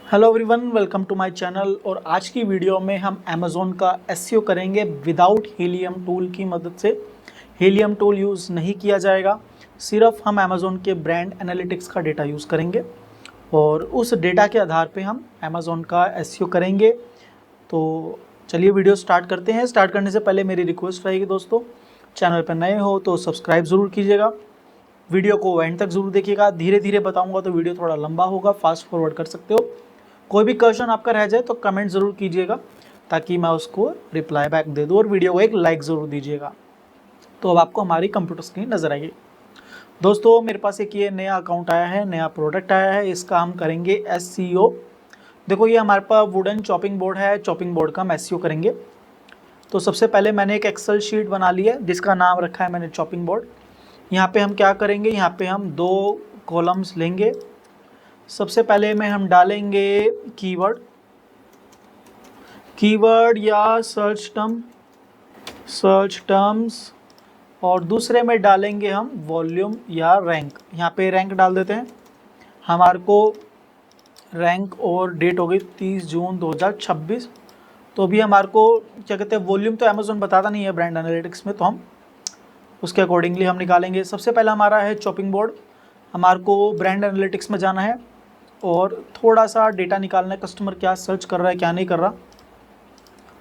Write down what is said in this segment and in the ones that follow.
Hello everyone, welcome to my channel. और आज की वीडियो में हम अमेज़ॉन का एसईओ करेंगे विदाउट हीलियम टूल की मदद से। हीलियम टूल यूज़ नहीं किया जाएगा, सिर्फ हम अमेज़ॉन के ब्रांड एनालिटिक्स का डेटा यूज़ करेंगे और उस डेटा के आधार पे हम अमेज़ॉन का एसईओ करेंगे। तो चलिए वीडियो स्टार्ट करते हैं। स्टार्ट करने से पहले मेरी रिक्वेस्ट रहेगी दोस्तों, चैनल पर नए हो तो सब्सक्राइब ज़रूर कीजिएगा, वीडियो को एंड तक ज़रूर देखिएगा। धीरे धीरे बताऊंगा तो वीडियो थोड़ा लंबा होगा, फास्ट फॉरवर्ड कर सकते हो। कोई भी क्वेश्चन आपका रह जाए तो कमेंट ज़रूर कीजिएगा ताकि मैं उसको रिप्लाई बैक दे दूँ, और वीडियो को एक लाइक ज़रूर दीजिएगा। तो अब आपको हमारी कंप्यूटर स्क्रीन नज़र आएगी। दोस्तों मेरे पास एक ये नया अकाउंट आया है, नया प्रोडक्ट आया है, इसका हम करेंगे एसईओ। देखो ये हमारे पास वुडन चॉपिंग बोर्ड है, चॉपिंग बोर्ड का हम एसईओ करेंगे। तो सबसे पहले मैंने एक एक्सेल शीट बना ली है जिसका नाम रखा है मैंने चॉपिंग बोर्ड। यहाँ पे हम क्या करेंगे, यहाँ पे हम दो कॉलम्स लेंगे। सबसे पहले में हम डालेंगे कीवर्ड या सर्च टर्म्स, और दूसरे में डालेंगे हम वॉल्यूम या रैंक। यहाँ पे रैंक डाल देते हैं। हमारे को रैंक और डेट हो गई 30 जून 2026। तो अभी हमारे को क्या कहते हैं, वॉल्यूम तो अमेज़ॉन बताता नहीं है ब्रांड एनालिटिक्स में, तो हम उसके अकॉर्डिंगली हम निकालेंगे। सबसे पहला हमारा है चॉपिंग बोर्ड। हमारे को ब्रांड एनालिटिक्स में जाना है और थोड़ा सा डेटा निकालना है, कस्टमर क्या सर्च कर रहा है क्या नहीं कर रहा।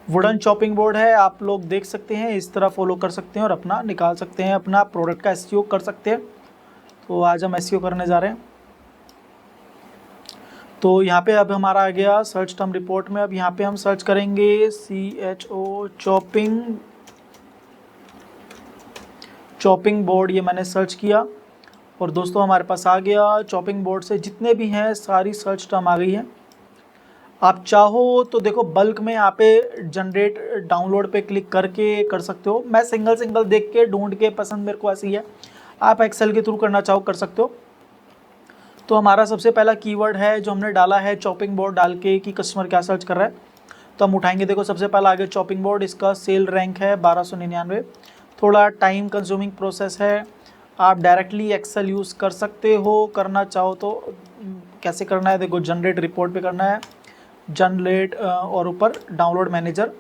वुडन चॉपिंग बोर्ड है, आप लोग देख सकते हैं, इस तरह फॉलो कर सकते हैं और अपना निकाल सकते हैं, अपना प्रोडक्ट का एसईओ कर सकते हैं। तो आज हम एसईओ करने जा रहे हैं। तो यहाँ पे अब हमारा आ गया सर्च टर्म रिपोर्ट में। अब यहाँ पे हम सर्च करेंगे CHO चॉपिंग बोर्ड। ये मैंने सर्च किया और दोस्तों हमारे पास आ गया चॉपिंग बोर्ड से जितने भी हैं सारी सर्च टर्म आ गई है। आप चाहो तो देखो बल्क में यहाँ पे जनरेट डाउनलोड पे क्लिक करके कर सकते हो। मैं सिंगल सिंगल देख के ढूंढ के, पसंद मेरे को ऐसी है, आप एक्सेल के थ्रू करना चाहो कर सकते हो। तो हमारा सबसे पहला कीवर्ड है जो हमने डाला है चॉपिंग बोर्ड डाल के कि कस्टमर क्या सर्च कर रहा है। तो हम उठाएंगे, देखो सबसे पहला आगे चॉपिंग बोर्ड, इसका सेल रैंक है 1299। थोड़ा टाइम कंज्यूमिंग प्रोसेस है, आप डायरेक्टली एक्सेल यूज़ कर सकते हो, करना चाहो तो कैसे करना है देखो, जनरेट रिपोर्ट पे करना है, जनरेट और ऊपर डाउनलोड मैनेजर।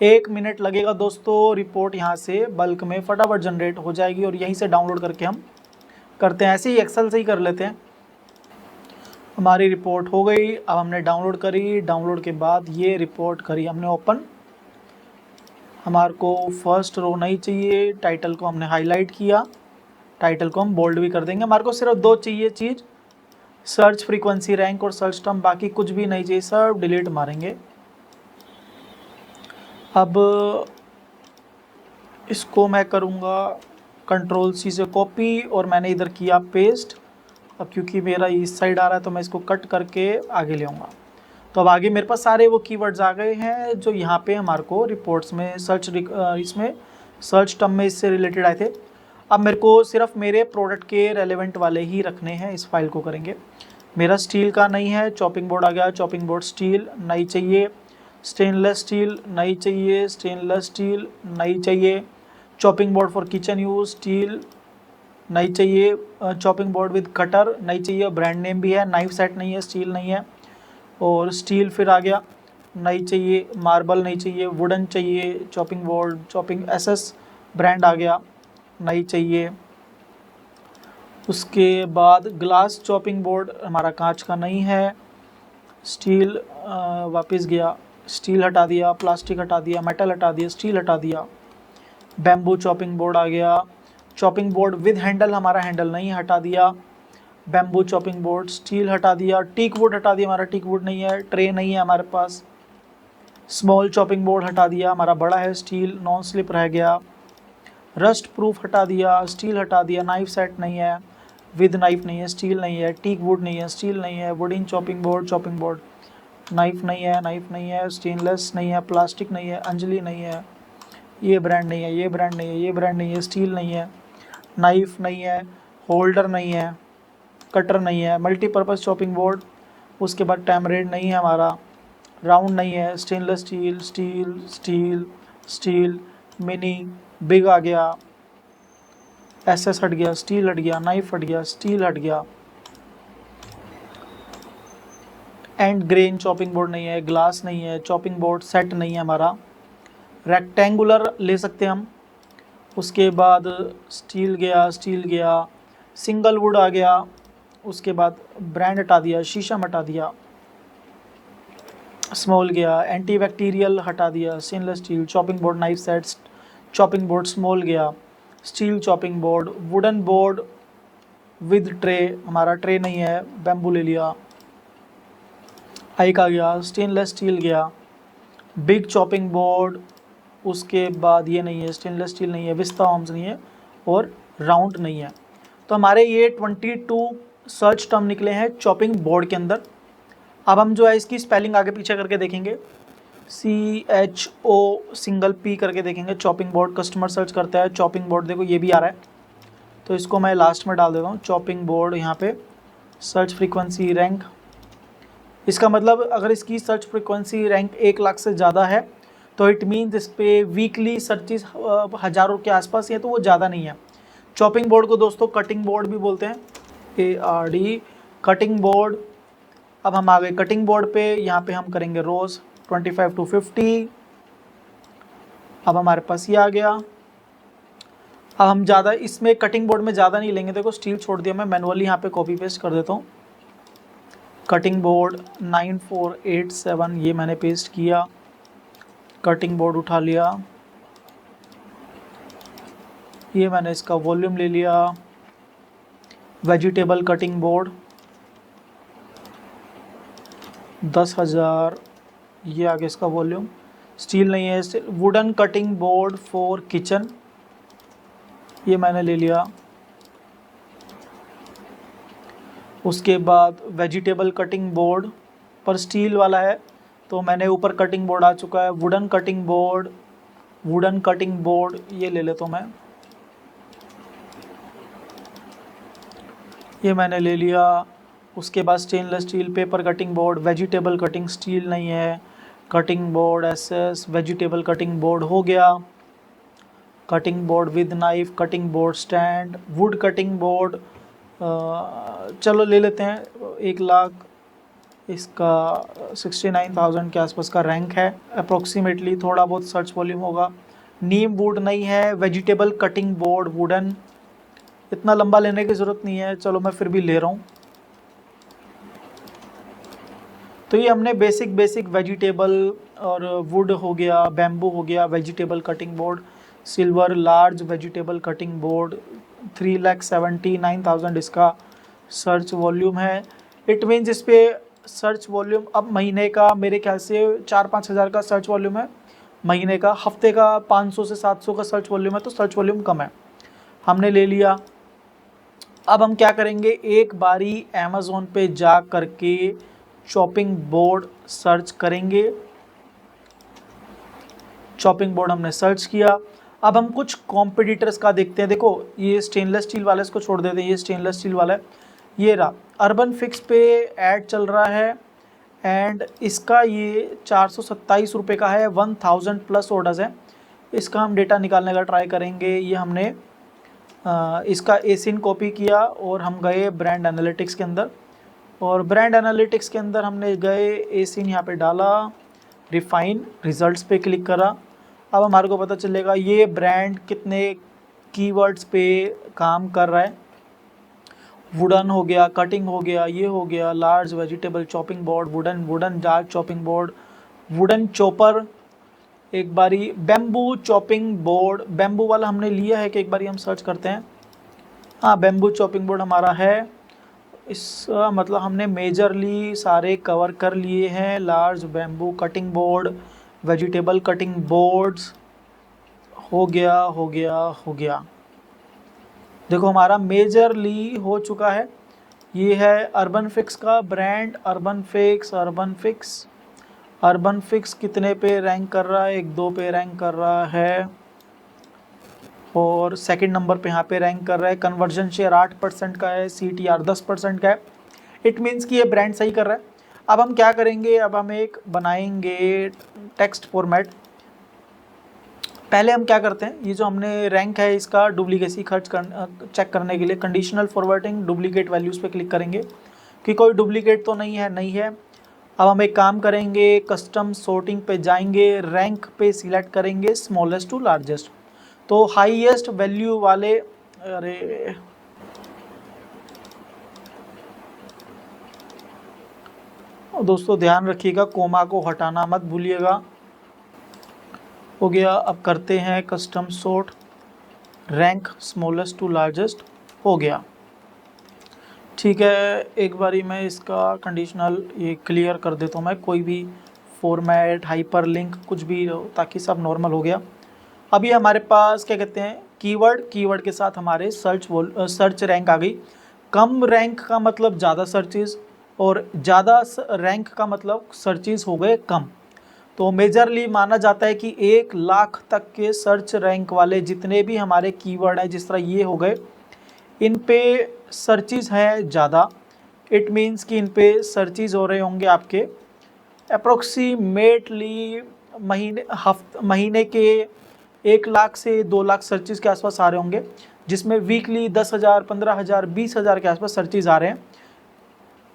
1 मिनट लगेगा दोस्तों, रिपोर्ट यहाँ से बल्क में फटाफट जनरेट हो जाएगी और यहीं से डाउनलोड करके हम करते हैं। ऐसे ही एक्सेल से ही कर लेते हैं। हमारी रिपोर्ट हो गई, अब हमने डाउनलोड करी, डाउनलोड के बाद ये रिपोर्ट करी हमने ओपन। हमारे को फर्स्ट रो नहीं चाहिए, टाइटल को हमने हाईलाइट किया, टाइटल को हम बोल्ड भी कर देंगे। हमारे को सिर्फ दो चाहिए चीज़, सर्च फ्रीक्वेंसी, रैंक और सर्च टर्म, बाकी कुछ भी नहीं चाहिए, सब डिलीट मारेंगे। अब इसको मैं करूँगा Ctrl+C से कॉपी और मैंने इधर किया पेस्ट। अब क्योंकि मेरा इस साइड आ रहा है तो मैं इसको कट करके आगे ले आऊँगा। तो अब आगे मेरे पास सारे वो कीवर्ड्स आ गए हैं जो यहाँ पे हमारे को रिपोर्ट्स में इसमें सर्च टर्म में इससे रिलेटेड आए थे। अब मेरे को सिर्फ मेरे प्रोडक्ट के रेलेवेंट वाले ही रखने हैं, इस फाइल को करेंगे। मेरा स्टील का नहीं है, चॉपिंग बोर्ड आ गया, चॉपिंग बोर्ड स्टील नहीं चाहिए, स्टेनलेस स्टील नहीं चाहिए, स्टेनलेस स्टील नहीं चाहिए, chopping board for kitchen use steel नहीं चाहिए, चॉपिंग बोर्ड विद कटर नहीं चाहिए, ब्रांड नेम भी है, नाइफ सेट नहीं है, स्टील नहीं है, और स्टील फिर आ गया नहीं चाहिए, मार्बल नहीं चाहिए, वुडन चाहिए, chopping board chopping SS brand आ गया नहीं चाहिए। उसके बाद ग्लास चॉपिंग बोर्ड हमारा कांच का नहीं है, स्टील वापस गया, स्टील हटा दिया, प्लास्टिक हटा दिया, मेटल हटा दिया, स्टील हटा दिया। बैम्बू चॉपिंग बोर्ड आ गया, चॉपिंग बोर्ड विद हैंडल, हमारा हैंडल नहीं, हटा दिया। बैम्बू चॉपिंग बोर्ड, स्टील हटा दिया, टीक वुड हटा दिया, हमारा टीक वुड नहीं है, ट्रे नहीं है हमारे पास। स्मॉल चॉपिंग बोर्ड हटा दिया, हमारा बड़ा है, स्टील नॉन स्लिप रह गया। रस्ट प्रूफ हटा दिया, स्टील हटा दिया, नाइफ सेट नहीं है, विद नाइफ नहीं है, स्टील नहीं है, टीक वुड नहीं है, स्टील नहीं है, वुडन चॉपिंग बोर्ड नाइफ नहीं है, स्टेनलेस नहीं है, प्लास्टिक नहीं है, अंजलि नहीं है, ये ब्रांड नहीं है, ये ब्रांड नहीं है, ये ब्रांड नहीं है, स्टील नहीं है, नाइफ नहीं है, होल्डर नहीं है, कटर नहीं है, मल्टीपर्पज़ चॉपिंग बोर्ड। उसके बाद टैमरेड नहीं है हमारा, राउंड नहीं है, stainless steel steel steel steel mini big आ गया, SS हट गया, स्टील हट गया, नाइफ हट गया, स्टील हट गया, एंड ग्रेन चॉपिंग बोर्ड नहीं है, ग्लास नहीं है, चॉपिंग बोर्ड सेट नहीं है हमारा, रेक्टेंगुलर ले सकते हैं हम। उसके बाद स्टील गया, सिंगल वुड आ गया, उसके बाद ब्रांड हटा दिया, शीशम हटा दिया, स्मॉल गया, एंटी बैक्टीरियल हटा दिया, stainless steel, chopping board knife sets, chopping board small गया, steel chopping board, wooden board with tray, हमारा ट्रे नहीं है, बैम्बू ले लिया, आइक आ गया, स्टेनलेस स्टील गया, बिग चॉपिंग बोर्ड, उसके बाद ये नहीं है, स्टेनलेस स्टील नहीं है, विस्ता होम्स नहीं है और राउंड नहीं है। तो हमारे ये 22 सर्च टर्म निकले हैं चॉपिंग बोर्ड के अंदर। अब हम जो है इसकी स्पेलिंग आगे पीछे करके देखेंगे, CHO सिंगल P करके देखेंगे। चॉपिंग बोर्ड कस्टमर सर्च करता है, चॉपिंग बोर्ड देखो ये भी आ रहा है, तो इसको मैं लास्ट में डाल देता हूँ। चॉपिंग बोर्ड यहाँ पे सर्च फ्रीक्वेंसी रैंक, इसका मतलब अगर इसकी सर्च फ्रीक्वेंसी रैंक 1 लाख से ज़्यादा है तो इट मीन्स इस पर वीकली सर्चिस हज़ारों के आसपास है, तो वो ज़्यादा नहीं है। चॉपिंग बोर्ड को दोस्तों कटिंग बोर्ड भी बोलते हैं, ARD कटिंग बोर्ड। अब हम आ गए कटिंग बोर्ड पे, यहाँ पे हम करेंगे रोज़ 25 to 50। अब हमारे पास ये आ गया। अब हम ज़्यादा इसमें कटिंग बोर्ड में ज़्यादा नहीं लेंगे, देखो स्टील छोड़ दिया, मैं मैनुअली यहाँ पे कॉपी पेस्ट कर देता हूँ। कटिंग बोर्ड 9487 ये मैंने पेस्ट किया, कटिंग बोर्ड उठा लिया, ये मैंने इसका वॉल्यूम ले लिया। वेजिटेबल कटिंग बोर्ड 10,000 ये आगे इसका वॉल्यूम, स्टील नहीं है। Wooden cutting board for kitchen ये मैंने ले लिया। उसके बाद वेजिटेबल कटिंग बोर्ड पर स्टील वाला है तो मैंने ऊपर कटिंग बोर्ड आ चुका है। वुडन कटिंग बोर्ड ये ले लेता हूँ मैं, ये मैंने ले लिया। उसके बाद stainless steel paper cutting board, vegetable cutting steel नहीं है, cutting board SS vegetable cutting board हो गया। Cutting board with knife, cutting board stand, would cutting board चलो ले लेते हैं 1 लाख, इसका 69,000 के आसपास का रैंक है अप्रोक्सीमेटली, थोड़ा बहुत सर्च वॉल्यूम होगा। नीम वुड नहीं है। वेजिटेबल कटिंग बोर्ड वुडन, इतना लंबा लेने की ज़रूरत नहीं है, चलो मैं फिर भी ले रहा हूँ। तो ये हमने बेसिक वेजिटेबल और वुड हो गया, बैम्बू हो गया, vegetable cutting board, silver large vegetable cutting board 3,79,000 इसका सर्च वॉल्यूम है। इट मीन्स इस पर सर्च वॉल्यूम अब महीने का मेरे ख्याल से 4-5 हज़ार का सर्च वॉल्यूम है महीने का, हफ्ते का 500 से 700 का सर्च वॉल्यूम है, तो सर्च वॉल्यूम कम है। हमने ले लिया। अब हम क्या करेंगे, एक बारी अमेज़ोन पे जा करके चॉपिंग बोर्ड सर्च करेंगे। चॉपिंग बोर्ड हमने सर्च किया। अब हम कुछ कॉम्पिटिटर्स का देखते हैं। देखो ये स्टेनलेस स्टील वाला, इसको छोड़ देते हैं, ये स्टेनलेस स्टील वाला है, ये रहा। अर्बन फिक्स पे ऐड चल रहा है एंड इसका ये 427 रुपये का है, 1000 प्लस ऑर्डर्स है। इसका हम डेटा निकालने का ट्राई करेंगे। ये हमने इसका एसिन कॉपी किया और हम गए ब्रांड एनालिटिक्स के अंदर, और ब्रांड एनालिटिक्स के अंदर हमने गए एसिन यहाँ पे डाला, रिफाइन रिजल्ट्स पे क्लिक करा। अब हमारे को पता चलेगा ये ब्रांड कितने कीवर्ड्स पे काम कर रहा है। वुडन हो गया, कटिंग हो गया, ये हो गया, large vegetable chopping board, wooden dark chopping board, wooden chopper, एक बारी बैम्बू चॉपिंग बोर्ड, बैम्बू वाला हमने लिया है कि एक बारी हम सर्च करते हैं। हाँ बैम्बू चॉपिंग बोर्ड हमारा है, इसका मतलब हमने मेजरली सारे कवर कर लिए हैं। Large bamboo cutting board, vegetable cutting boards हो गया। देखो हमारा मेजरली हो चुका है। ये है अर्बन फिक्स का ब्रांड, अर्बन फिक्स कितने पे रैंक कर रहा है, 1-2 पे रैंक कर रहा है और सेकंड नंबर पे यहाँ पे रैंक कर रहा है। कन्वर्जन शेयर 8% का है, CTR 10% का है। इट मीन्स कि ये ब्रांड सही कर रहा है। अब हम क्या करेंगे, अब हम एक बनाएंगे टेक्स्ट फॉर्मेट। पहले हम क्या करते हैं, ये जो हमने रैंक है इसका डुप्लीकेसी चेक करने के लिए कंडीशनल फॉरवर्डिंग डुप्लीकेट वैल्यूज़ पे क्लिक करेंगे कि कोई डुप्लीकेट तो नहीं है। अब हम एक काम करेंगे, कस्टम सॉर्टिंग पे जाएंगे, रैंक पे सिलेक्ट करेंगे स्मॉलेस्ट टू लार्जेस्ट। तो हाईएस्ट वैल्यू वाले, अरे दोस्तों ध्यान रखिएगा, कोमा को हटाना मत भूलिएगा। हो गया। अब करते हैं custom sort, rank smallest to largest, हो गया। ठीक है, एक बारी मैं इसका कंडीशनल ये क्लियर कर देता हूँ, मैं कोई भी फॉर्मेट हाइपर लिंक कुछ भी हो, ताकि सब नॉर्मल हो गया। अभी हमारे पास क्या कहते हैं, कीवर्ड के साथ हमारे सर्च रैंक आ गई। कम रैंक का मतलब ज़्यादा सर्चेज, और ज़्यादा रैंक का मतलब सर्चेज हो गए कम। तो मेजरली माना जाता है कि 1 लाख तक के सर्च रैंक वाले जितने भी हमारे कीवर्ड हैं, जिस तरह ये हो गए, इन पे सर्चेज हैं ज़्यादा। इट मीन्स कि इन पे सर्चेज हो रहे होंगे आपके अप्रोक्सीमेटली महीने के 1 लाख से 2 लाख सर्चेज के आसपास आ रहे होंगे, जिसमें वीकली 10,000, 15,000, 20,000 के आसपास सर्चेज आ रहे हैं,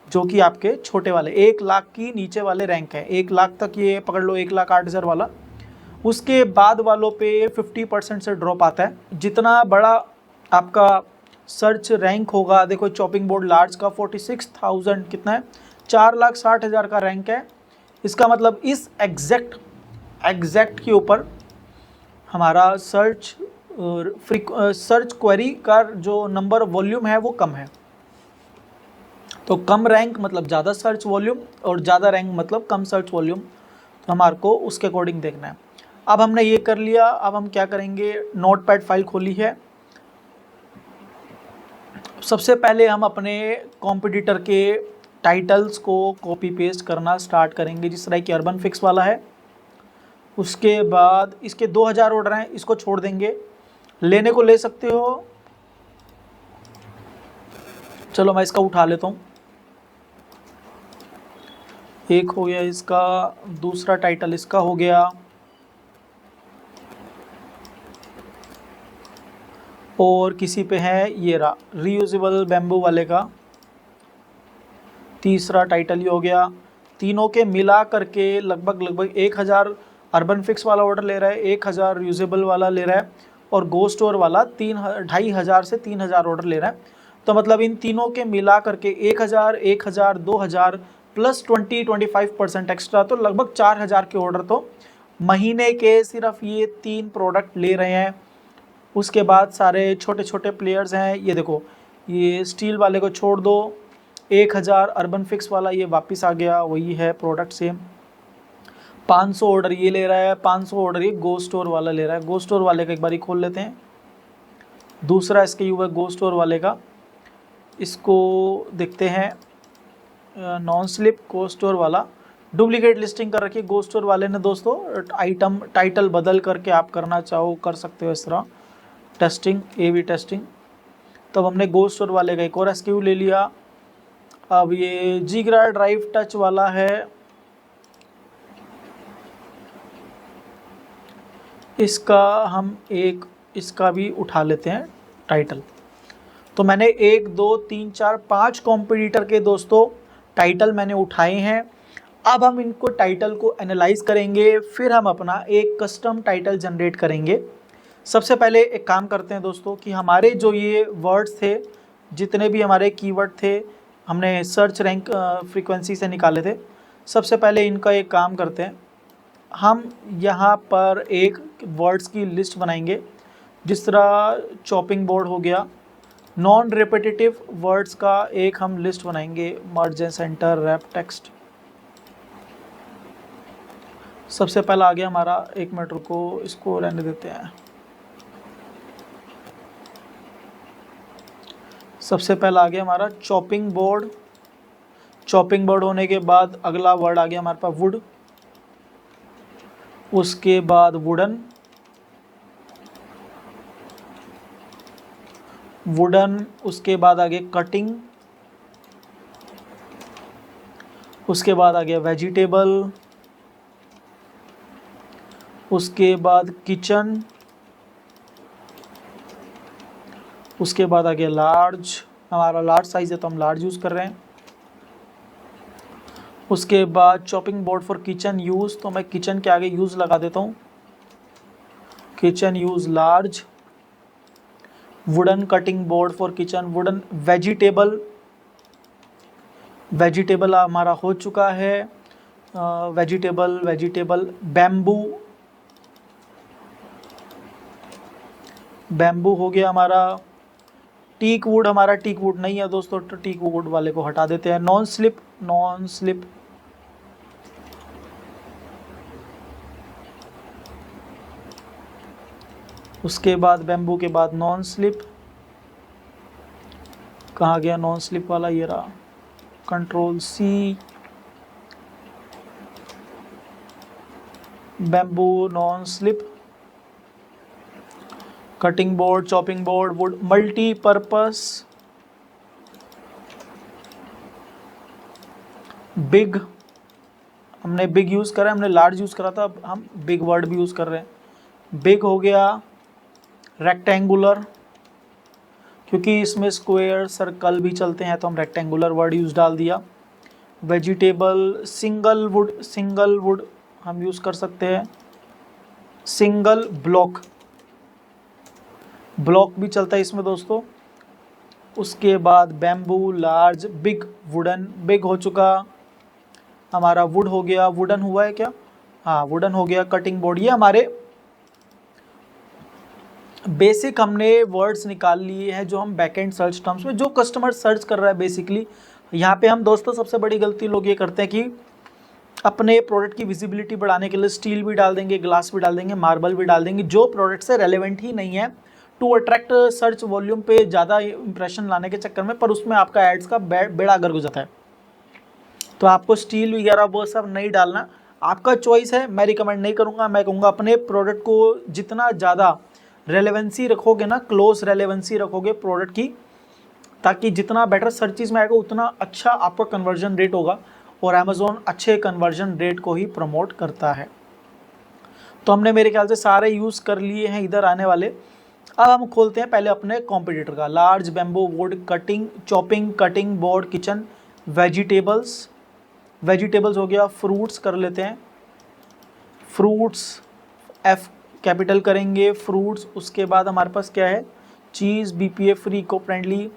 जो कि आपके छोटे वाले 1 लाख की नीचे वाले रैंक है। 1 लाख तक ये पकड़ लो, 1,08,000 वाला। उसके बाद वालों पे 50% से ड्रॉप आता है। जितना बड़ा आपका सर्च रैंक होगा, देखो चॉपिंग बोर्ड लार्ज का 46,000 कितना है, 4,60,000 का रैंक है। इसका मतलब इस एग्जैक्ट के ऊपर हमारा सर्च क्वेरी का जो नंबर वॉल्यूम है वो कम है। तो कम रैंक मतलब ज़्यादा सर्च वॉल्यूम, और ज़्यादा रैंक मतलब कम सर्च वॉल्यूम। तो हमारे को उसके अकॉर्डिंग देखना है। अब हमने ये कर लिया, अब हम क्या करेंगे, नोटपैड फाइल खोली है। सबसे पहले हम अपने कॉम्पिटिटर के टाइटल्स को कॉपी पेस्ट करना स्टार्ट करेंगे, जिस तरह कि अर्बन फिक्स वाला है। उसके बाद इसके 2,000 ऑर्डर हैं, इसको छोड़ देंगे, लेने को ले सकते हो। चलो मैं इसका उठा लेता हूँ। एक हो गया इसका, दूसरा टाइटल इसका हो गया, और किसी पे है ये रहा रीयूजेबल बैम्बू वाले का तीसरा टाइटल ही हो गया। तीनों के मिला करके लगभग 1,000 अर्बन फिक्स वाला ऑर्डर ले रहा है, 1,000 रीयूजेबल वाला ले रहा है, और गो स्टोर वाला 2,500 से 3,000 ऑर्डर ले रहा है। तो मतलब इन तीनों के मिला करके 1,000, 1,000, 2,000 प्लस 20-25% एक्स्ट्रा, तो लगभग 4,000 के ऑर्डर तो महीने के सिर्फ ये 3 प्रोडक्ट ले रहे हैं। उसके बाद सारे छोटे छोटे प्लेयर्स हैं, ये देखो, ये स्टील वाले को छोड़ दो, 1,000 अर्बन फिक्स वाला ये वापस आ गया, वही है प्रोडक्ट सेम। 500 ऑर्डर ये ले रहा है, 500 ऑर्डर ये गो स्टोर वाला ले रहा है। गो स्टोर वाले का एक बारी खोल लेते हैं, दूसरा SKU है गो स्टोर वाले का, इसको देखते हैं। नॉन स्लिप गो स्टोर वाला डुप्लीकेट लिस्टिंग कर रखी है गो स्टोर वाले ने दोस्तों। आइटम टाइटल बदल करके आप करना चाहो कर सकते हो इस तरह, टेस्टिंग, AB टेस्टिंग। तब हमने गो स्टोर वाले का एक और SKU ले लिया। अब ये जिगरा ड्राइव टच वाला है, इसका हम इसका भी उठा लेते हैं टाइटल। तो मैंने 1, 2, 3, 4, 5 कॉम्पिटिटर के दोस्तों टाइटल मैंने उठाए हैं। अब हम इनको टाइटल को एनालाइज करेंगे, फिर हम अपना एक कस्टम टाइटल जनरेट करेंगे। सबसे पहले एक काम करते हैं दोस्तों कि हमारे जो ये वर्ड्स थे, जितने भी हमारे कीवर्ड थे, हमने सर्च रैंक फ्रीक्वेंसी से निकाले थे। सबसे पहले इनका एक काम करते हैं, हम यहाँ पर एक वर्ड्स की लिस्ट बनाएंगे, जिस तरह चॉपिंग बोर्ड हो गया। नॉन रिपीटेटिव वर्ड्स का एक हम लिस्ट बनाएंगे, मर्ज एंड सेंटर, रैप टेक्स्ट। सबसे पहला आ गया हमारा, 1 मिनट रुको, इसको रहने देते हैं। सबसे पहला आ गया हमारा चॉपिंग बोर्ड। चॉपिंग बोर्ड होने के बाद अगला वर्ड आ गया हमारे पास वुड, उसके बाद वुडन, उसके बाद आ गया कटिंग, उसके बाद आ गया वेजिटेबल, उसके बाद किचन, उसके बाद आ गया लार्ज, हमारा लार्ज साइज़ है तो हम लार्ज यूज़ कर रहे हैं। उसके बाद chopping board for kitchen use, तो मैं किचन के आगे यूज़ लगा देता हूँ, kitchen use large. Wooden cutting board for kitchen, wooden vegetable, vegetable हमारा हो चुका है, वेजिटेबल वेजिटेबल बैम्बू, बैम्बू हो गया हमारा। टीक वुड, हमारा टीक वुड नहीं है दोस्तों, तो टीक वुड वाले को हटा देते हैं। नॉन स्लिप, नॉन स्लिप, उसके बाद बैम्बू के बाद नॉन स्लिप, कहाँ गया नॉन स्लिप वाला, ये रहा, control C, bamboo non slip, cutting board, chopping board, wood multipurpose, big, हमने बिग यूज़ करा, हमने लार्ज यूज़ करा था, अब हम बिग वर्ड भी यूज़ कर रहे हैं। बिग हो गया। रेक्टेंगुलर, क्योंकि इसमें स्क्वायर सर्कल भी चलते हैं तो हम रेक्टेंगुलर वर्ड यूज़ डाल दिया। Vegetable, single would, single would हम यूज़ कर सकते हैं। सिंगल ब्लॉक, ब्लॉक भी चलता है इसमें दोस्तों। उसके बाद bamboo, large, big, wooden, big हो चुका हमारा, वुड हो गया, वुडन हुआ है क्या, हाँ वुडन हो गया। कटिंग बोर्ड, ये हमारे बेसिक हमने वर्ड्स निकाल लिए हैं जो हम बैकएंड सर्च टर्म्स में, जो कस्टमर सर्च कर रहा है बेसिकली। यहाँ पे हम दोस्तों सबसे बड़ी गलती लोग ये करते हैं कि अपने प्रोडक्ट की विजिबिलिटी बढ़ाने के लिए स्टील भी डाल देंगे, ग्लास भी डाल देंगे, मार्बल भी डाल देंगे, जो प्रोडक्ट से रेलेवेंट ही नहीं है, टू अट्रैक्ट सर्च वॉल्यूम पे ज़्यादा इंप्रेशन लाने के चक्कर में, पर उसमें आपका एड्स का बेड़ा गर्क हो जाता है। तो आपको स्टील वगैरह वो सब नहीं डालना, आपका चॉइस है, मैं रिकमेंड नहीं करूँगा। मैं कहूँगा अपने प्रोडक्ट को जितना ज़्यादा रेलेवेंसी रखोगे ना, क्लोज रेलेवेंसी रखोगे प्रोडक्ट की, ताकि जितना बेटर सर्चेज में आएगा उतना अच्छा आपका कन्वर्जन रेट होगा, और अमेज़ॉन अच्छे कन्वर्जन रेट को ही प्रमोट करता है। तो हमने मेरे ख्याल से सारे यूज़ कर लिए हैं इधर आने वाले। अब हम खोलते हैं पहले अपने कॉम्पिटिटर का। Large bamboo wood cutting, chopping cutting board kitchen, vegetables, vegetables हो गया। फ्रूट्स कर लेते हैं, फ्रूट्स एफ कैपिटल करेंगे, फ्रूट्स। उसके बाद हमारे पास क्या है, चीज़, BPA free, eco friendly,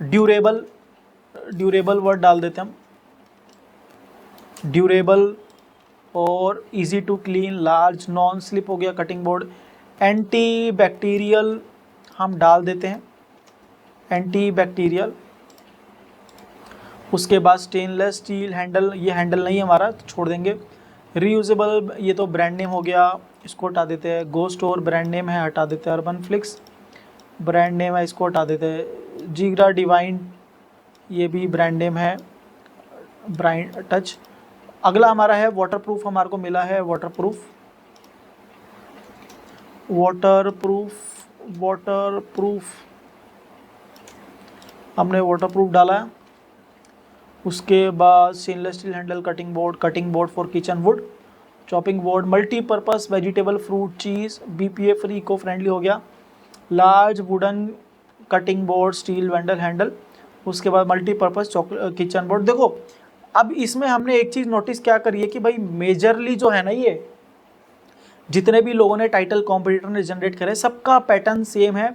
durable, durable word डाल देते हैं हम, ड्यूरेबल, और easy to clean, large, non slip हो गया कटिंग बोर्ड, एंटी बैक्टीरियल हम डाल देते हैं, एंटी बैक्टीरियल। उसके बाद स्टेनलेस स्टील हैंडल, ये हैंडल नहीं है हमारा तो छोड़ देंगे। रीयूजेबल, ये तो ब्रांड नेम हो गया, इसको हटा देते हैं। गो स्टोर ब्रांड नेम है, हटा देते हैं। अर्बन फ्लिक्स ब्रांड नेम है, इसको हटा देते हैं। जीग्रा डिवाइन, ये भी ब्रांड नेम है, ब्रांड टच। अगला हमारा है वाटरप्रूफ, हमारे को मिला है वाटरप्रूफ, वाटरप्रूफ, वाटरप्रूफ, हमने वाटरप्रूफ डाला है। उसके बाद stainless steel handle cutting board, cutting board for kitchen wood, chopping board, multipurpose, vegetable, fruit, cheese, BPA free, eco friendly हो गया। Large wooden cutting board, steel वेंडल हैंडल। उसके बाद मल्टीपर्पस किचन बोर्ड। देखो अब इसमें हमने एक चीज़ नोटिस क्या करी है कि भाई मेजरली जो है ना, ये जितने भी लोगों ने टाइटल कॉम्पिटिटर ने जनरेट करे, सबका पैटर्न सेम है।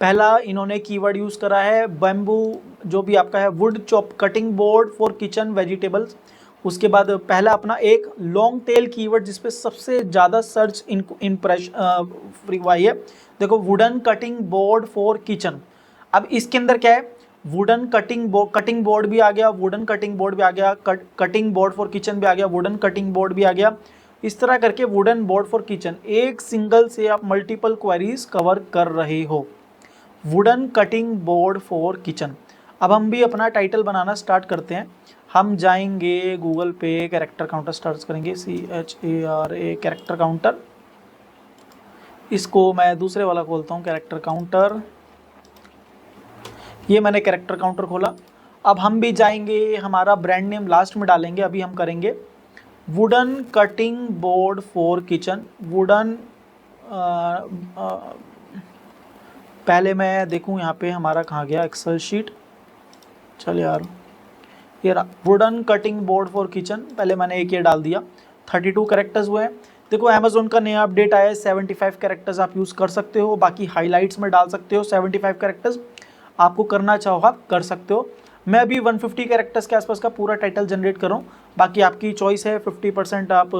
पहला इन्होंने कीवर्ड यूज़ करा है बैम्बू, जो भी आपका है, would chop cutting board for kitchen vegetables. उसके बाद पहला अपना एक लॉन्ग टेल कीवर्ड जिसपे सबसे ज़्यादा सर्च इम्प्रेशन फ्री हुआ है, देखो, wooden cutting board for kitchen. अब इसके अंदर क्या है, वुडन कटिंग बोर्ड भी आ गया, वुडन कटिंग बोर्ड भी आ गया, कटिंग बोर्ड फॉर किचन भी आ गया, वुडन कटिंग बोर्ड भी आ गया। इस तरह करके वुडन बोर्ड फॉर किचन, एक सिंगल से आप मल्टीपल क्वेरीज कवर कर रहे हो। Wooden cutting board for kitchen. अब हम भी अपना टाइटल बनाना स्टार्ट करते हैं। हम जाएंगे गूगल पे, कैरेक्टर काउंटर सर्च करेंगे, CHARA कैरेक्टर काउंटर। इसको मैं दूसरे वाला खोलता हूँ, कैरेक्टर काउंटर। ये मैंने कैरेक्टर काउंटर खोला। अब हम भी जाएंगे, हमारा ब्रांड नेम लास्ट में डालेंगे। अभी हम करेंगे wooden cutting board for kitchen, wooden. पहले मैं देखूं यहाँ पे हमारा कहाँ गया एक्सेल शीट, चल यार, ये रहा wooden cutting board for kitchen, पहले मैंने एक ये डाल दिया। 32 कैरेक्टर्स हुए हैं। देखो अमेजोन का नया अपडेट आया है, 75 कैरेक्टर्स आप यूज़ कर सकते हो, बाकी हाईलाइट्स में डाल सकते हो 75 कैरेक्टर्स, आपको करना चाहो आप कर सकते हो। मैं अभी 150 कैरेक्टर्स के आसपास का पूरा टाइटल जनरेट कर रहा हूँ, बाकी आपकी चॉइस है। 50% आप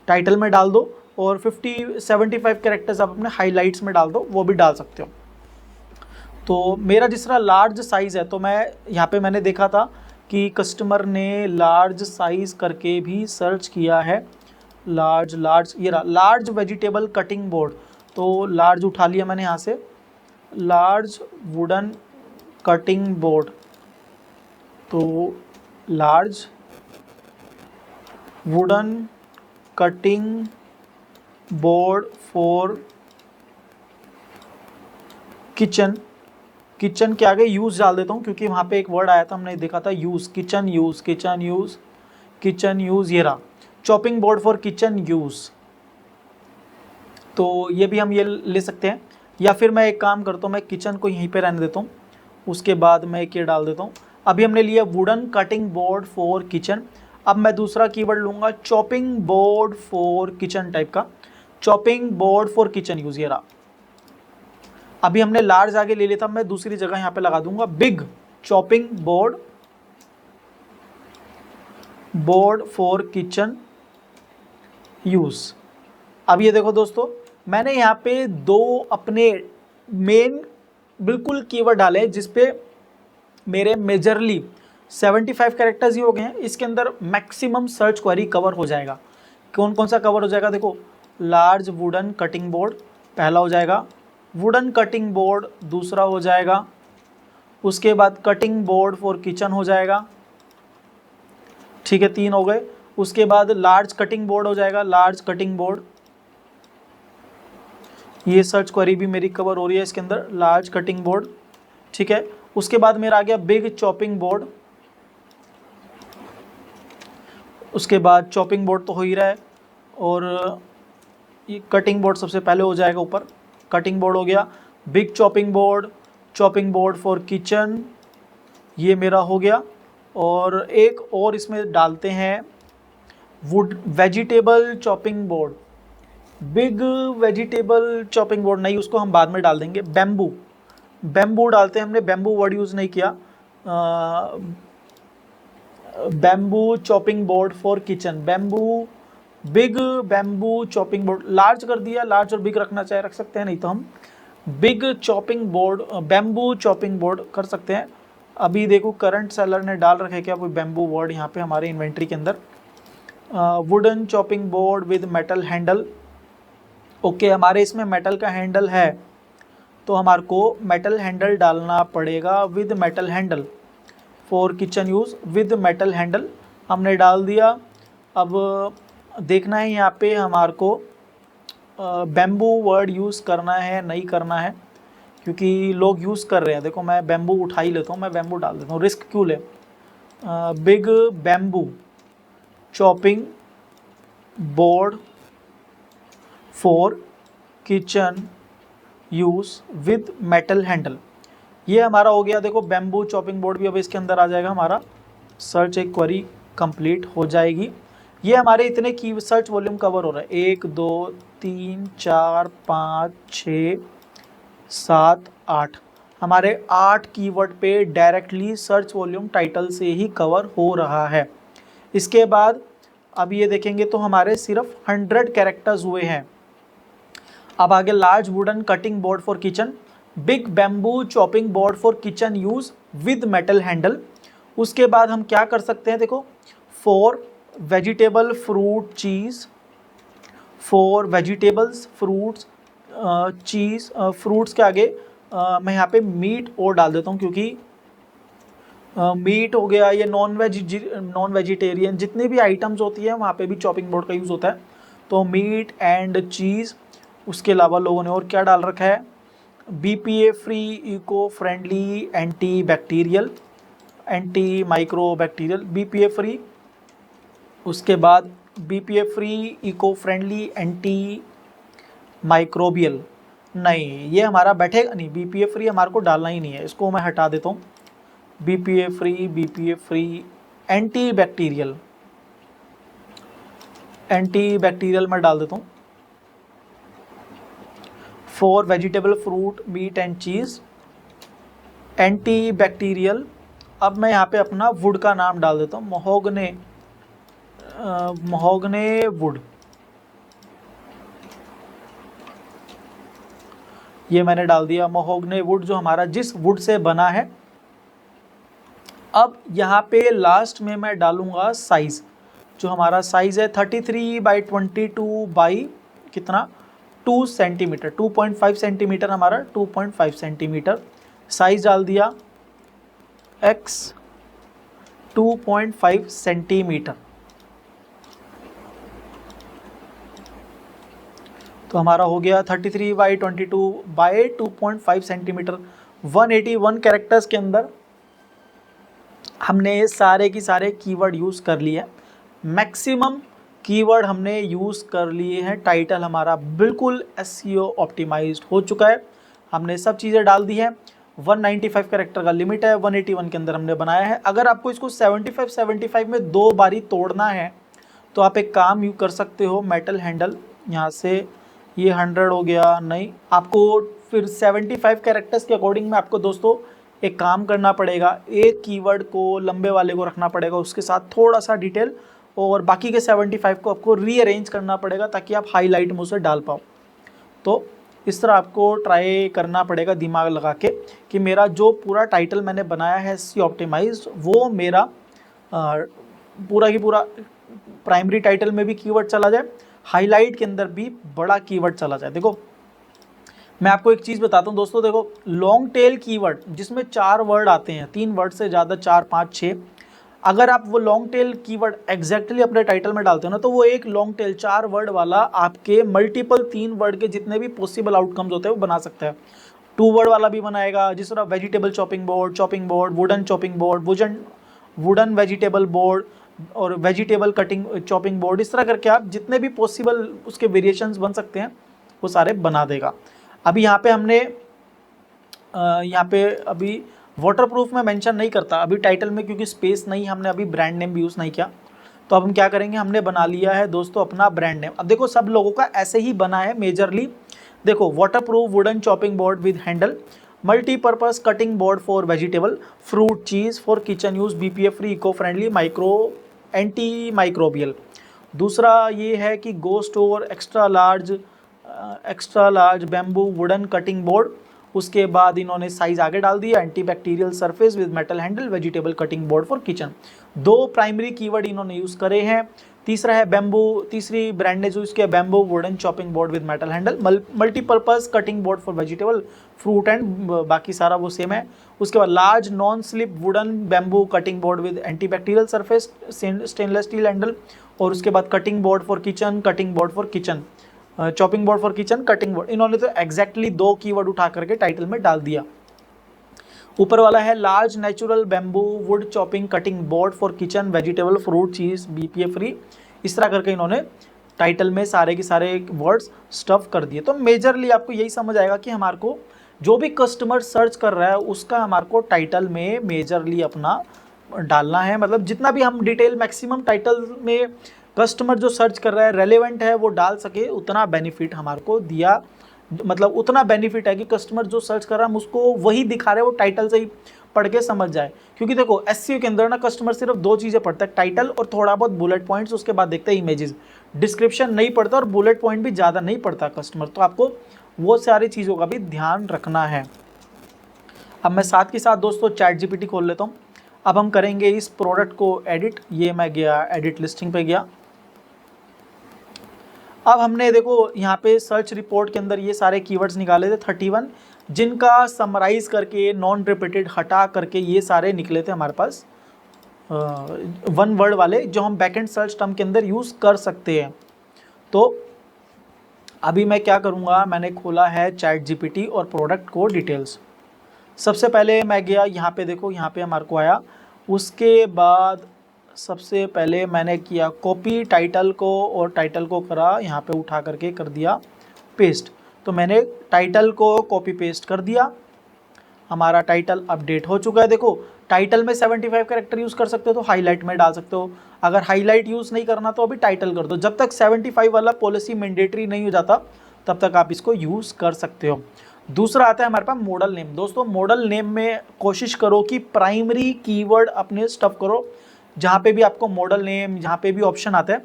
टाइटल में डाल दो और 75 कैरेक्टर्स आप अपने हाईलाइट्स में डाल दो, वो भी डाल सकते हो। तो मेरा जिस तरह लार्ज साइज़ है, तो मैं यहाँ पे मैंने देखा था कि कस्टमर ने लार्ज साइज़ करके भी सर्च किया है। लार्ज ये रहा लार्ज वेजिटेबल कटिंग बोर्ड, तो लार्ज उठा लिया मैंने यहाँ से, लार्ज वुडन कटिंग बोर्ड। तो large wooden cutting board for kitchen, kitchen के आगे यूज़ डाल देता हूँ क्योंकि वहाँ पे एक वर्ड आया था, हमने देखा था use, kitchen use, kitchen use, kitchen use. ये रहा chopping board for kitchen use, तो ये भी हम ये ले सकते हैं। या फिर मैं एक काम करता हूँ, मैं किचन को यहीं पे रहने देता हूँ, उसके बाद मैं एक ये डाल देता हूँ। अभी हमने लिया wooden cutting board for kitchen. अब मैं दूसरा कीवर्ड लूँगा chopping board for kitchen type का, chopping board for kitchen use. ये रहा, अभी हमने लार्ज आगे ले लिया था, मैं दूसरी जगह यहाँ पे लगा दूंगा big chopping board, board for kitchen use. अब ये देखो दोस्तों, मैंने यहाँ पे दो अपने मेन बिल्कुल कीवर्ड डाले जिसपे मेरे मेजरली 75 कैरेक्टर्स ही हो गए हैं। इसके अंदर मैक्सिमम सर्च क्वेरी कवर हो जाएगा। कौन कौन सा कवर हो जाएगा, देखो लार्ज वुडन कटिंग बोर्ड पहला हो जाएगा, वुडन कटिंग बोर्ड दूसरा हो जाएगा, उसके बाद कटिंग बोर्ड फॉर किचन हो जाएगा, ठीक है 3 हो गए। उसके बाद लार्ज कटिंग बोर्ड हो जाएगा, लार्ज कटिंग बोर्ड, ये सर्च क्वेरी भी मेरी कवर हो रही है इसके अंदर, लार्ज कटिंग बोर्ड, ठीक है। उसके बाद मेरा आ गया बिग चॉपिंग बोर्ड, उसके बाद चॉपिंग बोर्ड तो हो ही रहा है, और ये कटिंग बोर्ड सबसे पहले हो जाएगा ऊपर, कटिंग बोर्ड हो गया, big chopping board for kitchen, ये मेरा हो गया। और एक और इसमें डालते हैं would vegetable chopping board, big vegetable chopping board नहीं, उसको हम बाद में डाल देंगे, बैम्बू डालते हैं, हमने बैम्बू वर्ड यूज़ नहीं किया, bamboo chopping board for kitchen, big bamboo chopping board, large कर दिया, लार्ज और बिग रखना चाहे रख सकते हैं, नहीं तो हम big chopping board bamboo chopping board कर सकते हैं। अभी देखो करंट सेलर ने डाल रखे क्या कोई बैम्बू वर्ड यहाँ पे हमारे इन्वेंट्री के अंदर, wooden chopping board with metal handle, okay हमारे इसमें मेटल का हैंडल है तो हमारे को मेटल हैंडल डालना पड़ेगा, with metal handle for kitchen use, with metal handle हमने डाल दिया। अब देखना है यहाँ पे हमारे को बैम्बू वर्ड यूज़ करना है नहीं करना है, क्योंकि लोग यूज़ कर रहे हैं। देखो मैं बैम्बू उठा ही लेता हूँ, मैं बैम्बू डाल देता हूँ, रिस्क क्यों ले। Big bamboo chopping board for kitchen use with metal handle, ये हमारा हो गया। देखो बैम्बू चॉपिंग बोर्ड भी अब इसके अंदर आ जाएगा, हमारा सर्च एक क्वेरी कंप्लीट हो जाएगी। ये हमारे इतने की सर्च वॉल्यूम कवर हो रहा है, 1 2 3 4 5 6 7 8, हमारे 8 कीवर्ड पे डायरेक्टली सर्च वॉल्यूम टाइटल से ही कवर हो रहा है। इसके बाद अब ये देखेंगे तो हमारे सिर्फ 100 कैरेक्टर्स हुए हैं। अब आगे large wooden cutting board for kitchen, big bamboo chopping board for kitchen use with metal handle. उसके बाद हम क्या कर सकते हैं, देखो for vegetable fruit cheese, for vegetables fruits cheese, fruits के आगे मैं यहाँ पे मीट और डाल देता हूँ, क्योंकि मीट हो गया, ये नॉन वेजिटेरियन जितने भी आइटम्स होती है वहाँ पे भी चॉपिंग बोर्ड का यूज़ होता है, तो मीट एंड चीज़। उसके अलावा लोगों ने और क्या डाल रखा है, BPA free, eco friendly, anti bacterial, anti microbacterial, BPA free. उसके बाद BPA free, eco friendly, anti microbial, नहीं ये हमारा बैठेगा नहीं, BPA फ्री हमारे को डालना ही नहीं है, इसको मैं हटा देता हूँ। BPA free anti bacterial, anti bacterial मैं डाल देता हूँ। For vegetable, fruit, meat and cheese, anti bacterial. अब मैं यहाँ पे अपना वुड का नाम डाल देता हूँ, महोगने, महोगने वुड। ये मैंने डाल दिया महोगने वुड, जो हमारा जिस वुड से बना है। अब यहाँ पे लास्ट में मैं डालूंगा साइज, जो हमारा साइज है 33/22 बाई कितना 2 सेंटीमीटर, 2.5 सेंटीमीटर, हमारा 2.5 सेंटीमीटर साइज डाल दिया, x 2.5 सेंटीमीटर। तो हमारा हो गया 33/22 बाई 2.5 सेंटीमीटर। 181 कैरेक्टर्स के अंदर हमने सारे की सारे कीवर्ड यूज़ कर लिए हैं, मैक्सिमम कीवर्ड हमने यूज़ कर लिए हैं। टाइटल हमारा बिल्कुल एसईओ ऑप्टिमाइज्ड हो चुका है, हमने सब चीज़ें डाल दी हैं। 195 कैरेक्टर का लिमिट है, 181 के अंदर हमने बनाया है। अगर आपको इसको 75 में 2 बारी तोड़ना है तो आप एक काम यू कर सकते हो, मेटल हैंडल, यहाँ से ये 100 हो गया, नहीं आपको फिर 75 कैरेक्टर्स के अकॉर्डिंग में आपको दोस्तों एक काम करना पड़ेगा, एक कीवर्ड को लंबे वाले को रखना पड़ेगा, उसके साथ थोड़ा सा डिटेल, और बाकी के 75 को आपको रीअरेंज करना पड़ेगा ताकि आप हाईलाइट में उसे डाल पाओ। तो इस तरह आपको ट्राई करना पड़ेगा दिमाग लगा के कि मेरा जो पूरा टाइटल मैंने बनाया है एसईओ ऑप्टिमाइज्ड, वो मेरा पूरा की पूरा प्राइमरी टाइटल में भी कीवर्ड चला जाए, हाईलाइट के अंदर भी बड़ा कीवर्ड चला जाए। देखो मैं आपको एक चीज़ बताता हूँ दोस्तों, देखो लॉन्ग टेल कीवर्ड जिसमें 4 वर्ड आते हैं, 3 वर्ड से ज़्यादा, 4, 5, 6, अगर आप वो लॉन्ग टेल कीवर्ड एग्जैक्टली अपने टाइटल में डालते हो ना, तो वो एक लॉन्ग टेल 4 वर्ड वाला आपके मल्टीपल 3 वर्ड के जितने भी पॉसिबल आउटकम्स होते हैं वो बना सकता है। 2 वर्ड वाला भी बनाएगा, जिस तरह vegetable chopping board, wooden chopping board, wooden vegetable board और वेजिटेबल कटिंग चॉपिंग बोर्ड, इस तरह करके आप जितने भी पॉसिबल उसके वेरिएशंस बन सकते हैं वो सारे बना देगा। अभी यहाँ पे हमने यहाँ पे अभी वाटरप्रूफ में मेंशन नहीं करता अभी टाइटल में, क्योंकि स्पेस नहीं, हमने अभी ब्रांड नेम भी यूज़ नहीं किया। तो अब हम क्या करेंगे, हमने बना लिया है दोस्तों अपना ब्रांड नेम। अब देखो सब लोगों का ऐसे ही बना है मेजरली। देखो waterproof wooden chopping board with handle, multipurpose cutting board for vegetable, fruit, cheese for kitchen use, BPA free, eco friendly, micro anti microbial. दूसरा ये है कि go store extra large bamboo wooden cutting board. उसके बाद इन्होंने size आगे डाल दिया, anti bacterial surface with metal handle, vegetable cutting board for kitchen. 2 primary keyword इन्होंने यूज़ करे हैं। तीसरा है बैम्बू, तीसरी ब्रांड ने जो यूज़ किया bamboo wooden chopping board with metal handle, multipurpose cutting board for vegetable, fruit and बाकी सारा वो सेम है। उसके बाद large non slip wooden bamboo cutting board with anti bacterial surface, stainless steel handle, और उसके बाद cutting board for kitchen, cutting board for kitchen, chopping board for kitchen, cutting board. इन्होंने तो एग्जैक्टली 2 कीवर्ड उठा करके टाइटल में डाल दिया। ऊपर वाला है large natural bamboo would chopping cutting board for kitchen, vegetable, fruit, cheese, BPA free. इस तरह करके इन्होंने टाइटल में सारे के सारे वर्ड्स स्टफ कर दिए। तो मेजरली आपको यही समझ आएगा कि हमारे को जो भी कस्टमर सर्च कर रहा है उसका हमारे को टाइटल में मेजरली अपना डालना है, मतलब जितना भी हम डिटेल मैक्सिमम टाइटल में कस्टमर जो सर्च कर रहा है रेलेवेंट है वो डाल सके, उतना बेनिफिट हमारे को दिया, मतलब उतना बेनिफिट है कि कस्टमर जो सर्च कर रहा है हम उसको वही दिखा रहे हैं, वो टाइटल से ही पढ़ के समझ जाए। क्योंकि देखो एसईओ के अंदर ना कस्टमर सिर्फ 2 चीज़ें पढ़ता है, टाइटल और थोड़ा बहुत बुलेट पॉइंट्स, उसके बाद देखते हैं इमेजेस, डिस्क्रिप्शन नहीं पढ़ता और बुलेट पॉइंट भी ज़्यादा नहीं पढ़ता कस्टमर। तो आपको वो सारी चीज़ों का भी ध्यान रखना है। अब मैं साथ के साथ दोस्तों ChatGPT खोल लेता हूँ। अब हम करेंगे इस प्रोडक्ट को एडिट। ये मैं गया एडिट लिस्टिंग पे गया। अब हमने देखो यहाँ पे सर्च रिपोर्ट के अंदर ये सारे कीवर्ड्स निकाले थे 31, जिनका समराइज करके नॉन रिपीटेड हटा करके ये सारे निकले थे हमारे पास 1 वर्ड वाले, जो हम बैकएंड सर्च टर्म के अंदर यूज़ कर सकते हैं। तो अभी मैं क्या करूँगा, मैंने खोला है ChatGPT और प्रोडक्ट को डिटेल्स। सबसे पहले मैं गया यहाँ पे, देखो यहाँ पे हमारे को आया। उसके बाद सबसे पहले मैंने किया कॉपी टाइटल को, और टाइटल को करा यहाँ पे उठा करके कर दिया पेस्ट। तो मैंने टाइटल को कॉपी पेस्ट कर दिया, हमारा टाइटल अपडेट हो चुका है। देखो टाइटल में 75 कैरेक्टर यूज़ कर सकते हो तो हाईलाइट में डाल सकते हो। अगर हाईलाइट यूज़ नहीं करना तो अभी टाइटल कर दो। जब तक 75 वाला पॉलिसी मैंडेटरी नहीं हो जाता तब तक आप इसको यूज़ कर सकते हो। दूसरा आता है हमारे पास मॉडल नेम। दोस्तों मॉडल नेम में कोशिश करो कि प्राइमरी कीवर्ड अपने स्टफ करो। जहाँ पे भी आपको मॉडल नेम, जहाँ पे भी ऑप्शन आता है,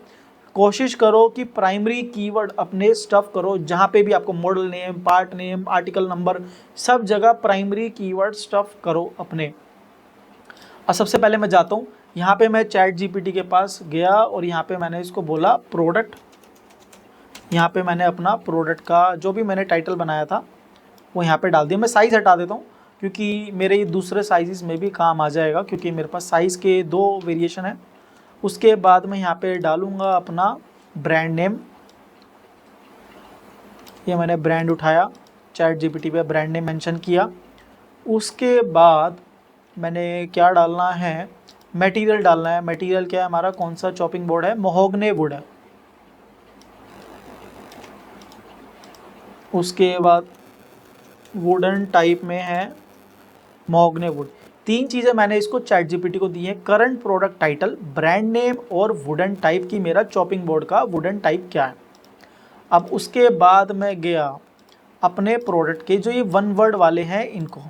कोशिश करो कि प्राइमरी कीवर्ड अपने स्टफ करो। जहाँ पे भी आपको model name, part name, article number, सब जगह प्राइमरी कीवर्ड स्टफ करो अपने। अब सबसे पहले मैं जाता हूँ, यहाँ पे मैं चैट जीपीटी के पास गया और यहाँ पे मैंने इसको बोला प्रोडक्ट। यहाँ पे मैंने अपना प्रोडक्ट का जो भी मैंने टाइटल बनाया था वो यहाँ पे डाल दिया। मैं साइज़ हटा देता हूँ क्योंकि मेरे दूसरे साइज़ में भी काम आ जाएगा, क्योंकि मेरे पास साइज़ के 2 वेरिएशन है। उसके बाद मैं यहाँ पे डालूँगा अपना ब्रांड नेम। ये मैंने ब्रांड उठाया, चैट जीपीटी पे ब्रांड नेम मेंशन किया। उसके बाद मैंने क्या डालना है, मटेरियल डालना है। मटेरियल क्या है हमारा, कौन सा चॉपिंग बोर्ड है, महोगने वुड है। उसके बाद वुडन टाइप में है महोगने वुड। 3 चीज़ें मैंने इसको चैट जीपीटी को दी है, current product title, brand name और वुडन टाइप की मेरा चॉपिंग बोर्ड का वुडन टाइप क्या है। अब उसके बाद मैं गया अपने प्रोडक्ट के जो ये 1 वर्ड वाले हैं इनको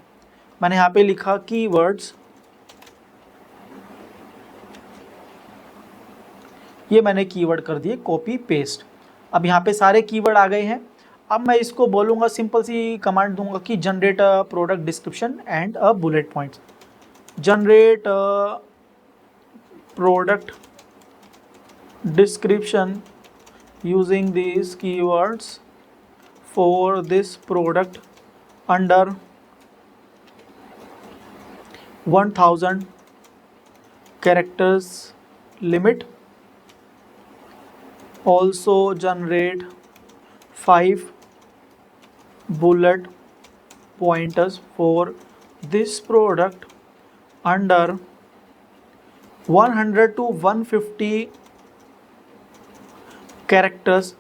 मैंने यहाँ पे लिखा कीवर्ड्स। ये मैंने कीवर्ड कर दिए कॉपी पेस्ट। अब यहाँ पे सारे कीवर्ड आ गए हैं। अब मैं इसको बोलूँगा, सिंपल सी कमांड दूंगा कि generate a product description and a bullet points. Generate product description using these keywords for this product under 1000 characters limit. Also generate 5 bullet pointers for this product under 100 to 150 characters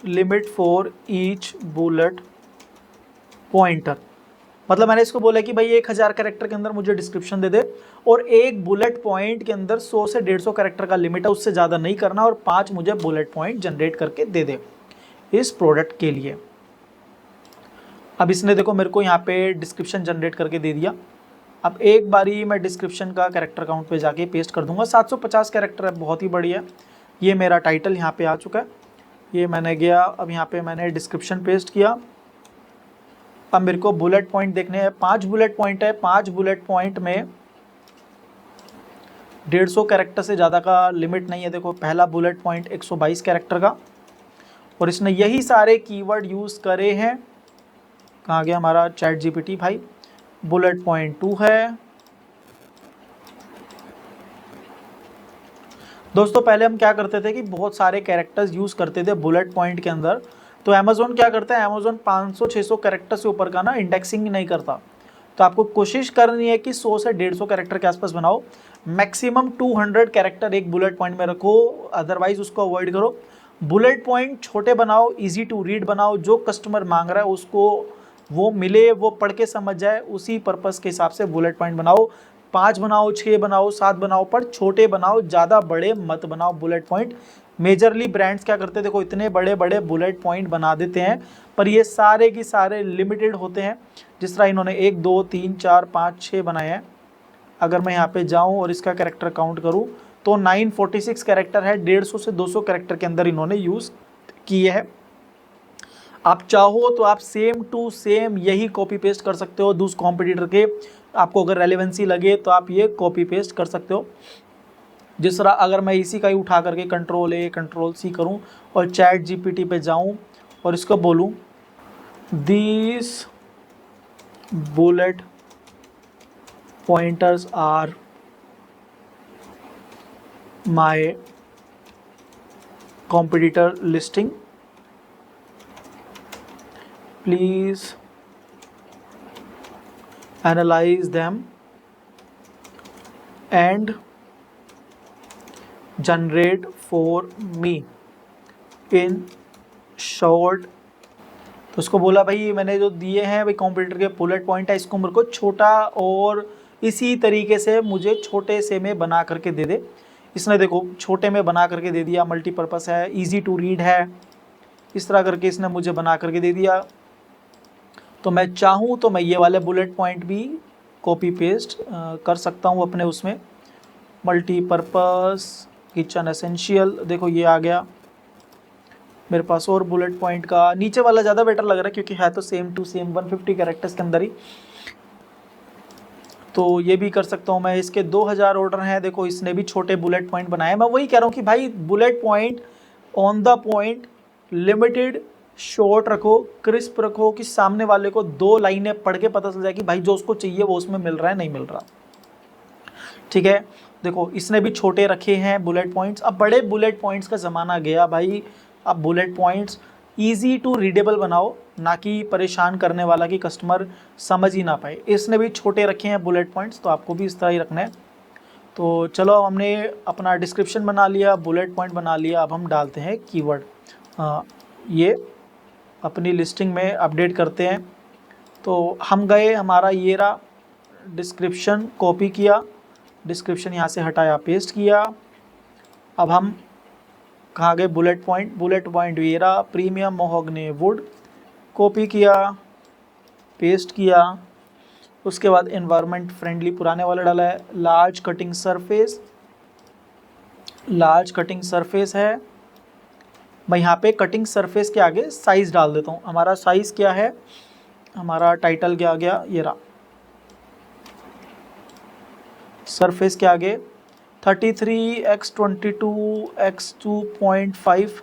limit for each bullet pointer. मतलब मैंने इसको बोला कि भाई 1000 character के अंदर मुझे description दे दे और एक बुलेट पॉइंट के अंदर 100 से 150 कैरेक्टर का लिमिट है, उससे ज़्यादा नहीं करना, और 5 मुझे बुलेट पॉइंट जनरेट करके दे दे इस प्रोडक्ट के लिए। अब इसने देखो मेरे को यहाँ पे डिस्क्रिप्शन जनरेट करके दे दिया। अब एक बारी मैं डिस्क्रिप्शन का कैरेक्टर काउंट पे जाके पेस्ट कर दूंगा। 750 कैरेक्टर है, बहुत ही बढ़िया। ये मेरा टाइटल यहाँ पे आ चुका है। ये मैंने गया, अब यहाँ पे मैंने डिस्क्रिप्शन पेस्ट किया। अब मेरे को बुलेट पॉइंट देखने हैं, 5 बुलेट पॉइंट है। 5 बुलेट पॉइंट में 150 कैरेक्टर से ज़्यादा का लिमिट नहीं है। देखो पहला बुलेट पॉइंट 122 कैरेक्टर का, और इसने यही सारे कीवर्ड यूज़ करे हैं। कहाँ गया हमारा चैट जीपीटी भाई, बुलेट पॉइंट 2 है। दोस्तों पहले हम क्या करते थे कि बहुत सारे कैरेक्टर्स यूज़ करते थे बुलेट पॉइंट के अंदर, तो अमेज़ोन क्या करता है, अमेज़ोन 500-600 कैरेक्टर से ऊपर का ना इंडेक्सिंग नहीं करता। तो आपको कोशिश करनी है कि 100 से 150 कैरेक्टर के आसपास बनाओ। मैक्सिमम 200 कैरेक्टर एक बुलेट पॉइंट में रखो, अदरवाइज उसको अवॉइड करो। बुलेट पॉइंट छोटे बनाओ, ईजी टू रीड बनाओ, जो कस्टमर मांग रहा है उसको वो मिले, वो पढ़ के समझ जाए, उसी पर्पज़ के हिसाब से बुलेट पॉइंट बनाओ। 5 बनाओ, 6 बनाओ, 7 बनाओ, पर छोटे बनाओ, ज़्यादा बड़े मत बनाओ बुलेट पॉइंट। मेजरली ब्रांड्स क्या करते हैं, देखो इतने बड़े बड़े बुलेट पॉइंट बना देते हैं, पर ये सारे की सारे लिमिटेड होते हैं। जिस तरह इन्होंने 1 2 3 4 5 6 बनाए हैं। अगर मैं यहाँ पे जाऊँ और इसका कैरेक्टर काउंट करूँ तो 946 कैरेक्टर है। 150 से 200 कैरेक्टर के अंदर इन्होंने यूज़ किए हैं। आप चाहो तो आप सेम टू सेम यही कॉपी पेस्ट कर सकते हो दूसरे कॉम्पिटिटर के। आपको अगर रेलेवेंसी लगे तो आप ये कॉपी पेस्ट कर सकते हो। जिस तरह अगर मैं इसी का ही उठा करके Ctrl+A Ctrl+C करूं और चैट जीपीटी पे जाऊं और इसको बोलूं these bullet pointers are my competitor listing, please analyse them and generate for me in short. तो उसको बोला भाई मैंने जो दिए हैं भाई कॉम्पिटिटर के बुलेट पॉइंट है, इसको मेरे को छोटा और इसी तरीके से मुझे छोटे से में बना करके दे दे। इसने देखो छोटे में बना करके दे दिया, मल्टीपर्पज़ है, इजी टू रीड है, इस तरह करके इसने मुझे बना करके दे दिया। तो मैं चाहूँ तो मैं ये वाले बुलेट पॉइंट भी कॉपी पेस्ट कर सकता हूँ अपने उसमें। मल्टीपर्पज़ किचन एसेंशियल, देखो ये आ गया मेरे पास। और बुलेट पॉइंट का नीचे वाला ज़्यादा बेटर लग रहा है क्योंकि है तो सेम टू सेम 150 कैरेक्टर्स के अंदर ही, तो ये भी कर सकता हूँ मैं। इसके 2000 ऑर्डर हैं, देखो इसने भी छोटे बुलेट पॉइंट बनाए। मैं वही कह रहा हूँ कि भाई bullet point on the point, limited, short रखो, क्रिस्प रखो कि सामने वाले को 2 लाइनें पढ़ के पता चल जाए कि भाई जो उसको चाहिए वो उसमें मिल रहा है नहीं मिल रहा। ठीक है, देखो इसने भी छोटे रखे हैं बुलेट पॉइंट्स। अब बड़े बुलेट पॉइंट्स का ज़माना गया भाई। अब bullet points easy to readable बनाओ, ना कि परेशान करने वाला कि कस्टमर समझ ही ना पाए। इसने भी छोटे रखे हैं बुलेट पॉइंट्स, तो आपको भी इस तरह ही रखना है। तो चलो हमने अपना डिस्क्रिप्शन बना लिया, बुलेट पॉइंट बना लिया, अब हम डालते हैं कीवर्ड। ये अपनी लिस्टिंग में अपडेट करते हैं। तो हम गए, हमारा ये रहा डिस्क्रिप्शन, कॉपी किया, डिस्क्रिप्शन यहाँ से हटाया, पेस्ट किया। अब हम कहाँ गए, बुलेट पॉइंट, बुलेट पॉइंट ये रहा प्रीमियम मोहोगनी वुड, कॉपी किया, पेस्ट किया। उसके बाद एनवायरनमेंट फ्रेंडली पुराने वाला डाला है। Large cutting surface, large cutting surface है। मैं यहाँ पे कटिंग सरफेस के आगे साइज़ डाल देता हूँ। हमारा साइज़ क्या है, हमारा टाइटल क्या आ गया, ये रहा सरफेस के आगे 33x22x2.5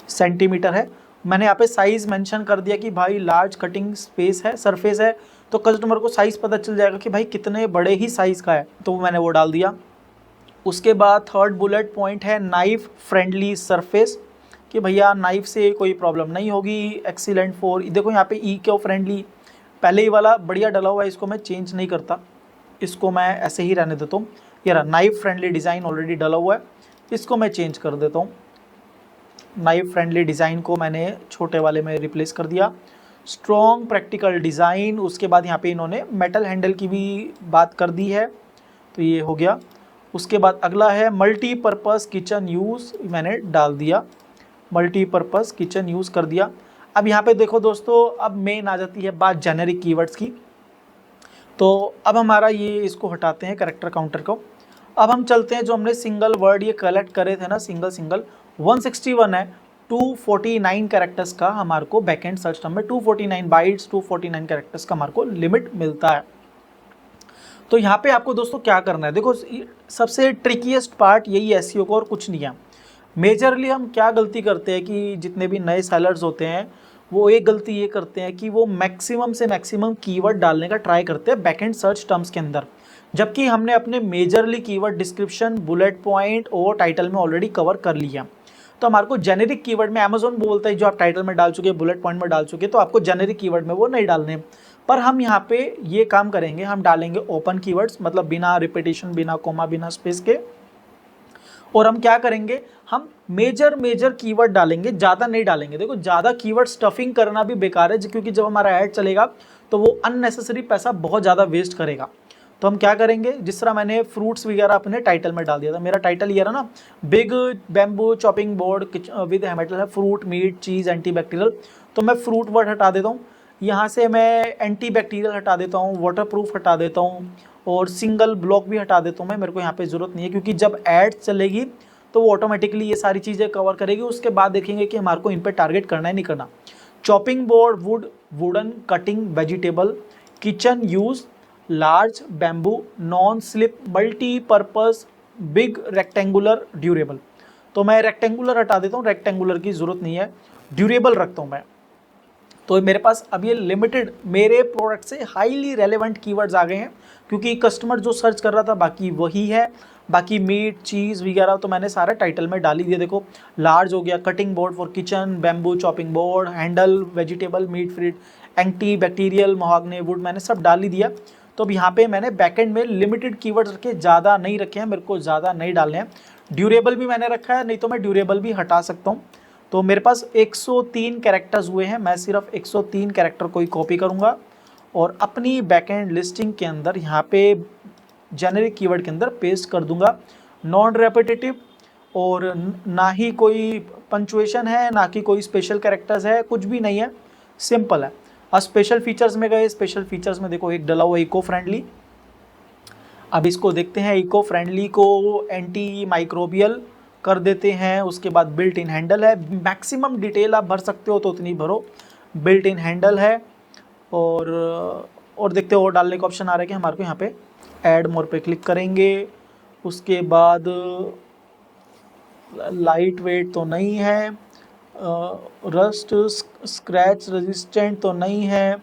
सेंटीमीटर है। मैंने यहाँ पे साइज़ मेंशन कर दिया कि भाई लार्ज कटिंग स्पेस है, सरफेस है, तो कस्टमर को साइज़ पता चल जाएगा कि भाई कितने बड़े ही साइज़ का है, तो मैंने वो डाल दिया। उसके बाद थर्ड बुलेट पॉइंट है नाइफ फ्रेंडली सरफेस, कि भैया नाइफ से कोई प्रॉब्लम नहीं होगी। एक्सीलेंट फॉर, देखो यहाँ पे इको फ्रेंडली पहले ही वाला बढ़िया डला हुआ है, इसको मैं चेंज नहीं करता, इसको मैं ऐसे ही रहने देता हूँ। ये रहा नाइफ फ्रेंडली डिज़ाइन ऑलरेडी डला हुआ है, इसको मैं चेंज कर देता हूँ। नाइफ फ्रेंडली डिज़ाइन को मैंने छोटे वाले में रिप्लेस कर दिया। स्ट्रॉन्ग प्रैक्टिकल डिज़ाइन, उसके बाद यहाँ पे इन्होंने मेटल हैंडल की भी बात कर दी है, तो ये हो गया। उसके बाद अगला है मल्टीपर्पज़ किचन यूज़, मैंने डाल दिया, मल्टीपर्पज़ किचन यूज़ कर दिया। अब यहाँ पे देखो दोस्तों, अब मेन आ जाती है बात जेनेरिक कीवर्ड्स की। तो अब हमारा ये, इसको हटाते हैं कैरेक्टर काउंटर को। अब हम चलते हैं जो हमने सिंगल वर्ड ये कलेक्ट करे थे ना, सिंगल 161 है, 249 कैरेक्टर्स का हमारे को बैकएंड सर्च टर्म में 249 बाइट्स 249 कैरेक्टर्स का हमारे को लिमिट मिलता है। तो यहाँ पे आपको दोस्तों क्या करना है, देखो सबसे ट्रिकीएस्ट पार्ट यही है एसईओ को, और कुछ नहीं है। मेजरली हम क्या गलती करते हैं कि जितने भी नए सेलर्स होते हैं वो एक गलती ये करते हैं कि वो मैक्सिमम से मैक्सिमम कीवर्ड डालने का ट्राई करते हैं बैकएंड सर्च टर्म्स के अंदर, जबकि हमने अपने majorly keyword description, bullet point और टाइटल में ऑलरेडी कवर कर लिया। तो हमारे को जेनेरिक कीवर्ड में अमेज़न बोलता है जो आप टाइटल में डाल चुके, बुलेट पॉइंट में डाल चुके, तो आपको जेनेरिक कीवर्ड में वो नहीं डालने। पर हम यहाँ पे ये काम करेंगे, हम डालेंगे ओपन कीवर्ड्स, मतलब बिना रिपीटेशन, बिना कोमा, बिना स्पेस के। और हम क्या करेंगे, हम मेजर कीवर्ड डालेंगे, ज़्यादा नहीं डालेंगे। देखो ज़्यादा कीवर्ड स्टफिंग करना भी बेकार है, क्योंकि जब हमारा ऐड चलेगा तो वो अननेसेसरी पैसा बहुत ज़्यादा वेस्ट करेगा। तो हम क्या करेंगे, जिस तरह मैंने फ्रूट्स वगैरह अपने टाइटल में डाल दिया था, मेरा टाइटल ये रहा ना, big bamboo chopping board with hammer है, फ्रूट, मीट, चीज़, एंटीबैक्टीरियल। तो मैं फ्रूट वर्ड हटा देता हूँ, यहाँ से मैं एंटीबैक्टीरियल हटा देता हूँ, वाटरप्रूफ हटा देता हूँ, और सिंगल ब्लॉक भी हटा देता हूँ मैं, मेरे को यहाँ पे ज़रूरत नहीं है, क्योंकि जब ऐड चलेगी तो वो ऑटोमेटिकली ये सारी चीज़ें कवर करेगी। उसके बाद देखेंगे कि हमारे को इन पे टारगेट करना है नहीं करना। Chopping board, would, wooden, cutting, vegetable, kitchen use, large, bamboo, non slip, multipurpose, big, rectangular, durable. तो मैं रेक्टेंगुलर हटा देता हूँ, रेक्टेंगुलर की ज़रूरत नहीं है, ड्यूरेबल रखता हूँ मैं। तो मेरे पास अब ये लिमिटेड मेरे प्रोडक्ट से हाईली रेलेवेंट कीवर्ड्स आ गए हैं, क्योंकि कस्टमर जो सर्च कर रहा था बाकी वही है। बाकी मीट, चीज़ वगैरह तो मैंने सारा टाइटल में डाल ही दिया। देखो लार्ज हो गया, cutting board for kitchen, bamboo chopping board, handle, vegetable, meat, fruit, anti bacterial, mahogany wood, मैंने सब डाल ही दिया। तो अब यहाँ पे मैंने बैकएंड में लिमिटेड कीवर्ड्स रखे, ज़्यादा नहीं रखे हैं, मेरे को ज़्यादा नहीं डालने हैं। ड्यूरेबल भी मैंने रखा है, नहीं तो मैं ड्यूरेबल भी हटा सकता हूँ। तो मेरे पास 103 कैरेक्टर्स हुए हैं, मैं सिर्फ 103 कैरेक्टर को ही कॉपी करूँगा और अपनी बैकएंड लिस्टिंग के अंदर यहाँ पे जेनेरिक कीवर्ड के अंदर पेस्ट कर दूंगा। नॉन रेपिटेटिव और ना ही कोई पंचुएशन है, ना कि कोई स्पेशल कैरेक्टर्स है, कुछ भी नहीं है, सिंपल है। अब स्पेशल फीचर्स में गए, स्पेशल फीचर्स में देखो एक डला हुआ इको फ्रेंडली। अब इसको देखते हैं, इको फ्रेंडली को एंटी माइक्रोबियल कर देते हैं। उसके बाद बिल्ट इन हैंडल है, मैक्सिमम डिटेल आप भर सकते हो तो उतनी भरो। बिल्ट इन हैंडल है और देखते हो और डालने का ऑप्शन आ रहा है कि हमारे को यहाँ पे ऐड मोर पे क्लिक करेंगे। उसके बाद लाइट वेट तो नहीं है, रस्ट स्क्रैच रेजिस्टेंट तो नहीं है,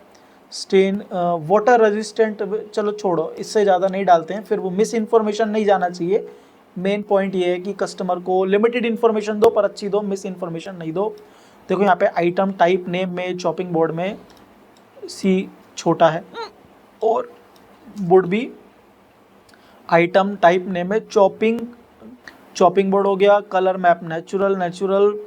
स्टेन वाटर रेजिस्टेंट, चलो छोड़ो, इससे ज़्यादा नहीं डालते हैं, फिर वो मिस इन्फॉर्मेशन नहीं जाना चाहिए। मेन पॉइंट ये है कि कस्टमर को लिमिटेड इन्फॉर्मेशन दो पर अच्छी दो, मिस इन्फॉर्मेशन नहीं दो। देखो यहाँ पे आइटम टाइप नेम में चॉपिंग बोर्ड में सी छोटा है और वुड भी आइटम टाइप नेम में चॉपिंग बोर्ड हो गया। कलर मैप नेचुरल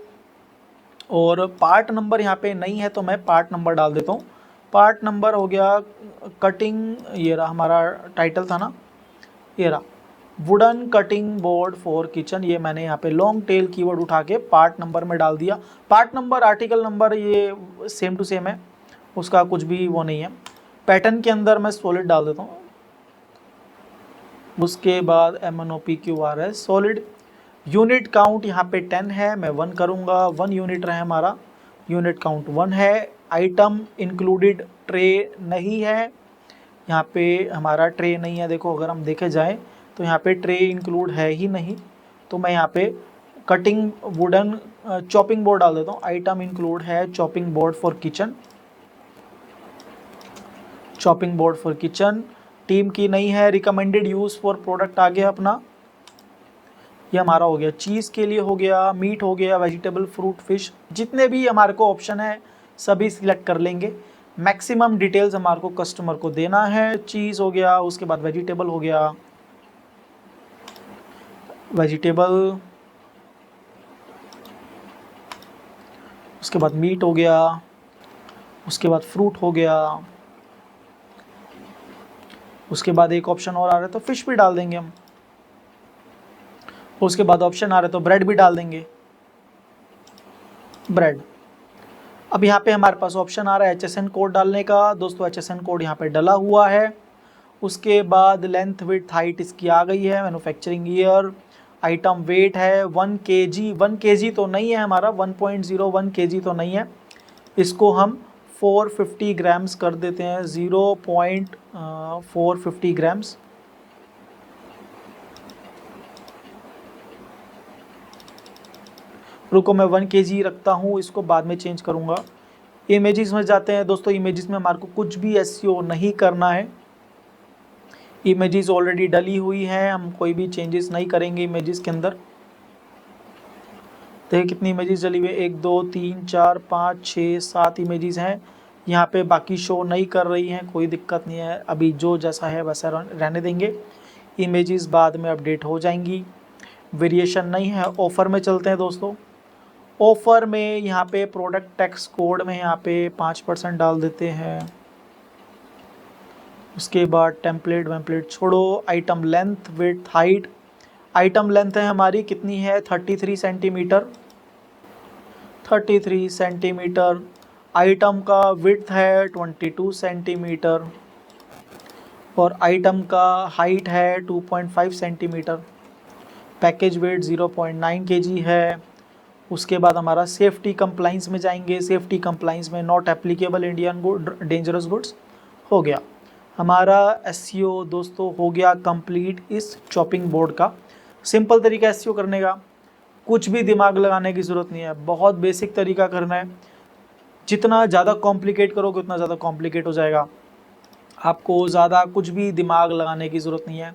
और पार्ट नंबर यहाँ पे नहीं है तो मैं पार्ट नंबर डाल देता हूँ। पार्ट नंबर हो गया कटिंग, ये रहा हमारा टाइटल था ना, ये रहा wooden cutting board for kitchen. ये मैंने यहाँ पे लॉन्ग टेल कीवर्ड उठा के पार्ट नंबर में डाल दिया। पार्ट नंबर आर्टिकल नंबर ये सेम टू सेम है, उसका कुछ भी वो नहीं है। पैटर्न के अंदर मैं सॉलिड डाल देता हूँ। उसके बाद MNOPQRS सॉलिड। यूनिट काउंट यहाँ पे 10 है, मैं 1 करूँगा, 1 यूनिट रहे हमारा, यूनिट काउंट 1 है। आइटम इंक्लूडेड ट्रे नहीं है, यहाँ पे हमारा ट्रे नहीं है। देखो अगर हम देखे जाए तो यहाँ पे ट्रे इंक्लूड है ही नहीं, तो मैं यहाँ पे कटिंग वुडन चॉपिंग बोर्ड डाल देता हूँ। आइटम इंक्लूड है chopping board for kitchen, chopping board for kitchen. Team की नहीं है, रिकमेंडेड यूज़ फॉर प्रोडक्ट आ गया अपना, ये हमारा हो गया। चीज़ के लिए हो गया, मीट हो गया, वेजिटेबल, फ्रूट, फिश, जितने भी हमारे को ऑप्शन है सभी सिलेक्ट कर लेंगे। मैक्सिमम डिटेल्स हमारे को कस्टमर को देना है। चीज़ हो गया, उसके बाद वेजिटेबल हो गया, वेजिटेबल, उसके बाद मीट हो गया, उसके बाद फ्रूट हो गया, उसके बाद एक ऑप्शन और आ रहा है तो फिश भी डाल देंगे हम, उसके बाद ऑप्शन आ रहा है तो ब्रेड भी डाल देंगे, ब्रेड। अब यहाँ पे हमारे पास ऑप्शन आ रहा है HSN कोड डालने का। दोस्तों HSN कोड यहाँ पे डला हुआ है। उसके बाद लेंथ विड्थ हाइट इसकी आ गई है, मैन्युफैक्चरिंग ईयर, आइटम वेट है 1 kg, 1 kg तो नहीं है हमारा, 1.01 kg तो नहीं है, इसको हम 450 ग्राम्स कर देते हैं, 0.450 ग्राम्स। रुको मैं 1 kg रखता हूँ, इसको बाद में चेंज करूँगा। इमेजेस में जाते हैं दोस्तों। इमेजेस में हमारे को कुछ भी SEO नहीं करना है, इमेजेस ऑलरेडी डली हुई हैं, हम कोई भी चेंजेस नहीं करेंगे इमेजेस के अंदर। देखिए कितनी इमेजेस डली हुई है, 1 2 3 4 5 6 7 इमेजेस हैं यहाँ पे, बाकी शो नहीं कर रही हैं, कोई दिक्कत नहीं है, अभी जो जैसा है वैसा रहने देंगे। इमेजेस बाद में अपडेट हो जाएंगी, वेरिएशन नहीं है। ऑफ़र में चलते हैं दोस्तों। ऑफ़र में यहाँ पे प्रोडक्ट टैक्स कोड में यहाँ पे 5% डाल देते हैं। उसके बाद टेम्पलेट वेम्पलेट छोड़ो। Item length width height, item length है हमारी कितनी है, 33 सेंटीमीटर, 33 सेंटीमीटर। आइटम का विड्थ है 22 सेंटीमीटर और आइटम का हाइट है 2.5 सेंटीमीटर। पैकेज वेट 0.9 kg है। उसके बाद हमारा सेफ्टी कंप्लाइंस में जाएंगे। सेफ्टी कंप्लाइंस में not applicable Indian good dangerous goods हो गया। हमारा SEO दोस्तों हो गया कंप्लीट इस चॉपिंग बोर्ड का। सिंपल तरीका SEO करने का, कुछ भी दिमाग लगाने की ज़रूरत नहीं है, बहुत बेसिक तरीका करना है। जितना ज़्यादा कॉम्प्लिकेट करोगे उतना ज़्यादा कॉम्प्लिकेट हो जाएगा, आपको ज़्यादा कुछ भी दिमाग लगाने की ज़रूरत नहीं है।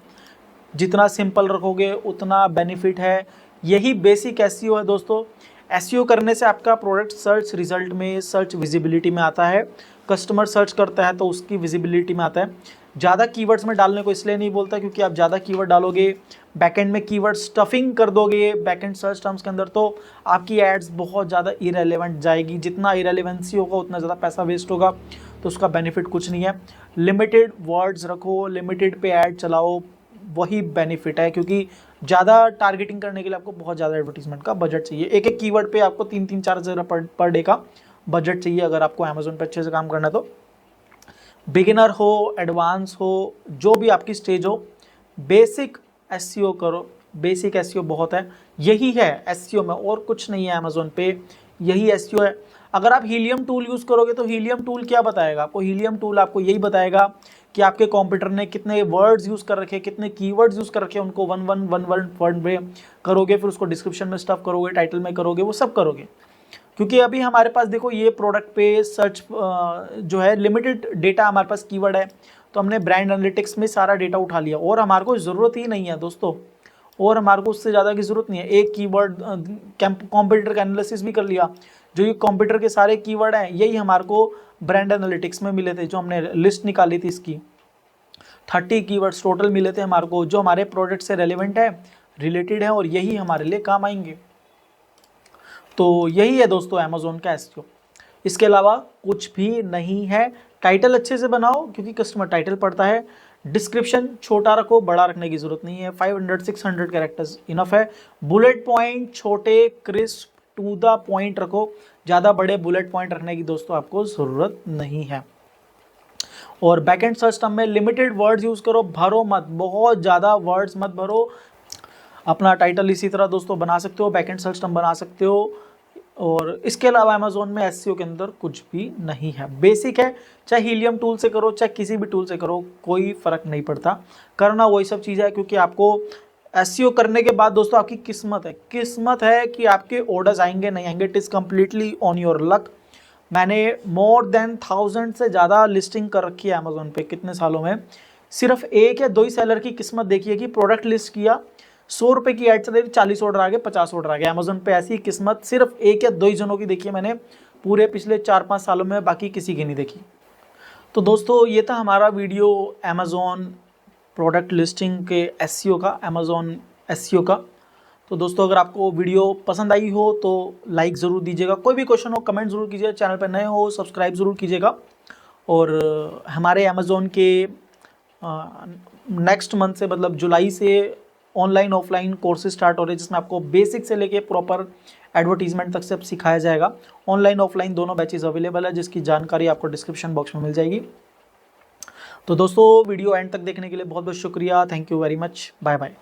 जितना सिंपल रखोगे उतना बेनिफिट है। यही बेसिक SEO है दोस्तों। SEO करने से आपका प्रोडक्ट सर्च रिजल्ट में, सर्च विजिबिलिटी में आता है। कस्टमर सर्च करता है तो उसकी विजिबिलिटी में आता है। ज़्यादा कीवर्ड्स में डालने को इसलिए नहीं बोलता क्योंकि आप ज़्यादा कीवर्ड डालोगे, बैकएंड में कीवर्ड स्टफिंग कर दोगे बैकएंड सर्च टर्म्स के अंदर, तो आपकी एड्स बहुत ज़्यादा इरेलेवेंट जाएगी। जितना इरेलेवेंसी होगा उतना ज़्यादा पैसा वेस्ट होगा। तो उसका बेनिफिट कुछ नहीं है। लिमिटेड वर्ड्स रखो, लिमिटेड पे ऐड चलाओ, वही बेनिफिट है, क्योंकि ज़्यादा टारगेटिंग करने के लिए आपको बहुत ज़्यादा एडवर्टीजमेंट का बजट चाहिए। एक एक कीवर्ड पे आपको 3-4 हज़ार पर डे का बजट चाहिए अगर आपको अमेजोन पे अच्छे से काम करना है। तो बिगिनर हो, एडवांस हो, जो भी आपकी स्टेज हो, बेसिक एसईओ करो। बेसिक एसईओ बहुत है, यही है एसईओ में, और कुछ नहीं है अमेजोन पे, यही एसईओ है। अगर आप हीलियम टूल यूज़ करोगे तो हीलियम टूल क्या बताएगा आपको? हीलियम टूल आपको यही बताएगा कि आपके कंप्यूटर ने कितने वर्ड्स यूज़ कर रखे हैं, कितने कीवर्ड्स यूज़ कर रखे हैं, उनको वन वर्ड में करोगे, फिर उसको डिस्क्रिप्शन में स्टफ करोगे, टाइटल में करोगे, वो सब करोगे। क्योंकि अभी हमारे पास देखो ये प्रोडक्ट पे सर्च जो है लिमिटेड डेटा हमारे पास कीवर्ड है, तो हमने ब्रांड एनालिटिक्स में सारा डेटा उठा लिया, और हमारे को ज़रूरत ही नहीं है दोस्तों, और हमारे को उससे ज़्यादा की ज़रूरत नहीं है। एक कीवर्ड कंप्यूटर का एनालिसिस भी कर लिया, जो ये कंप्यूटर के सारे कीवर्ड हैं यही हमारे को ब्रांड एनालिटिक्स में मिले थे, जो हमने लिस्ट निकाली थी इसकी 30 कीवर्ड्स टोटल मिले थे हमारे को, जो हमारे प्रोडक्ट से रेलिवेंट है, रिलेटेड है, और यही हमारे लिए काम आएंगे। तो यही है दोस्तों अमेजोन का एसईओ, इसके अलावा कुछ भी नहीं है। टाइटल अच्छे से बनाओ, क्योंकि कस्टमर टाइटल पढ़ता है। डिस्क्रिप्शन छोटा रखो, बड़ा रखने की जरूरत नहीं है, 500-600 कैरेक्टर्स इनफ है। बुलेट पॉइंट छोटे, क्रिस्प, टू द पॉइंट रखो, ज़्यादा बड़े बुलेट पॉइंट रखने की दोस्तों आपको ज़रूरत नहीं है। और बैकएंड सर्च टर्म में लिमिटेड वर्ड्स यूज़ करो, भरो मत, बहुत ज़्यादा वर्ड्स मत भरो। अपना टाइटल इसी तरह दोस्तों बना सकते हो, बैकएंड सर्च टर्म बना सकते हो। और इसके अलावा अमेजोन में एसईओ के अंदर कुछ भी नहीं है, बेसिक है। चाहे हीलियम टूल से करो, चाहे किसी भी टूल से करो, कोई फ़र्क नहीं पड़ता, करना वही सब चीज़ है। क्योंकि आपको एसईओ करने के बाद दोस्तों आपकी किस्मत है कि आपके ऑर्डर्स आएंगे नहीं आएंगे, it is completely on your luck. मैंने मोर देन 1000 से ज़्यादा लिस्टिंग कर रखी है अमेजोन पे कितने सालों में। सिर्फ 1 या 2 ही सेलर की किस्मत देखिए कि प्रोडक्ट लिस्ट किया, 100 रुपये की एड चल रही थी, 40 ऑर्डर आ गए, 50 ऑर्डर आ गए। अमेजोन पे ऐसी किस्मत सिर्फ 1 या 2 ही जनों की देखी है मैंने पूरे पिछले 4-5 सालों में, बाकी किसी की नहीं देखी। तो दोस्तों ये था हमारा वीडियो अमेजोन प्रोडक्ट लिस्टिंग के एसईओ का, अमेजोन एसईओ का। तो दोस्तों अगर आपको वीडियो पसंद आई हो तो लाइक ज़रूर दीजिएगा, कोई भी क्वेश्चन हो कमेंट ज़रूर कीजिएगा, चैनल पर नए हो सब्सक्राइब ज़रूर कीजिएगा। और हमारे अमेजोन के नेक्स्ट मंथ से, मतलब जुलाई से ऑनलाइन ऑफलाइन कोर्सेज स्टार्ट हो रहे हैं, जिसमें आपको बेसिक से लेके प्रॉपर एडवर्टीजमेंट तक सब सिखाया जाएगा। ऑनलाइन ऑफलाइन दोनों बैचेस अवेलेबल है, जिसकी जानकारी आपको डिस्क्रिप्शन बॉक्स में मिल जाएगी। तो दोस्तों वीडियो एंड तक देखने के लिए बहुत बहुत शुक्रिया, thank you very much, bye bye.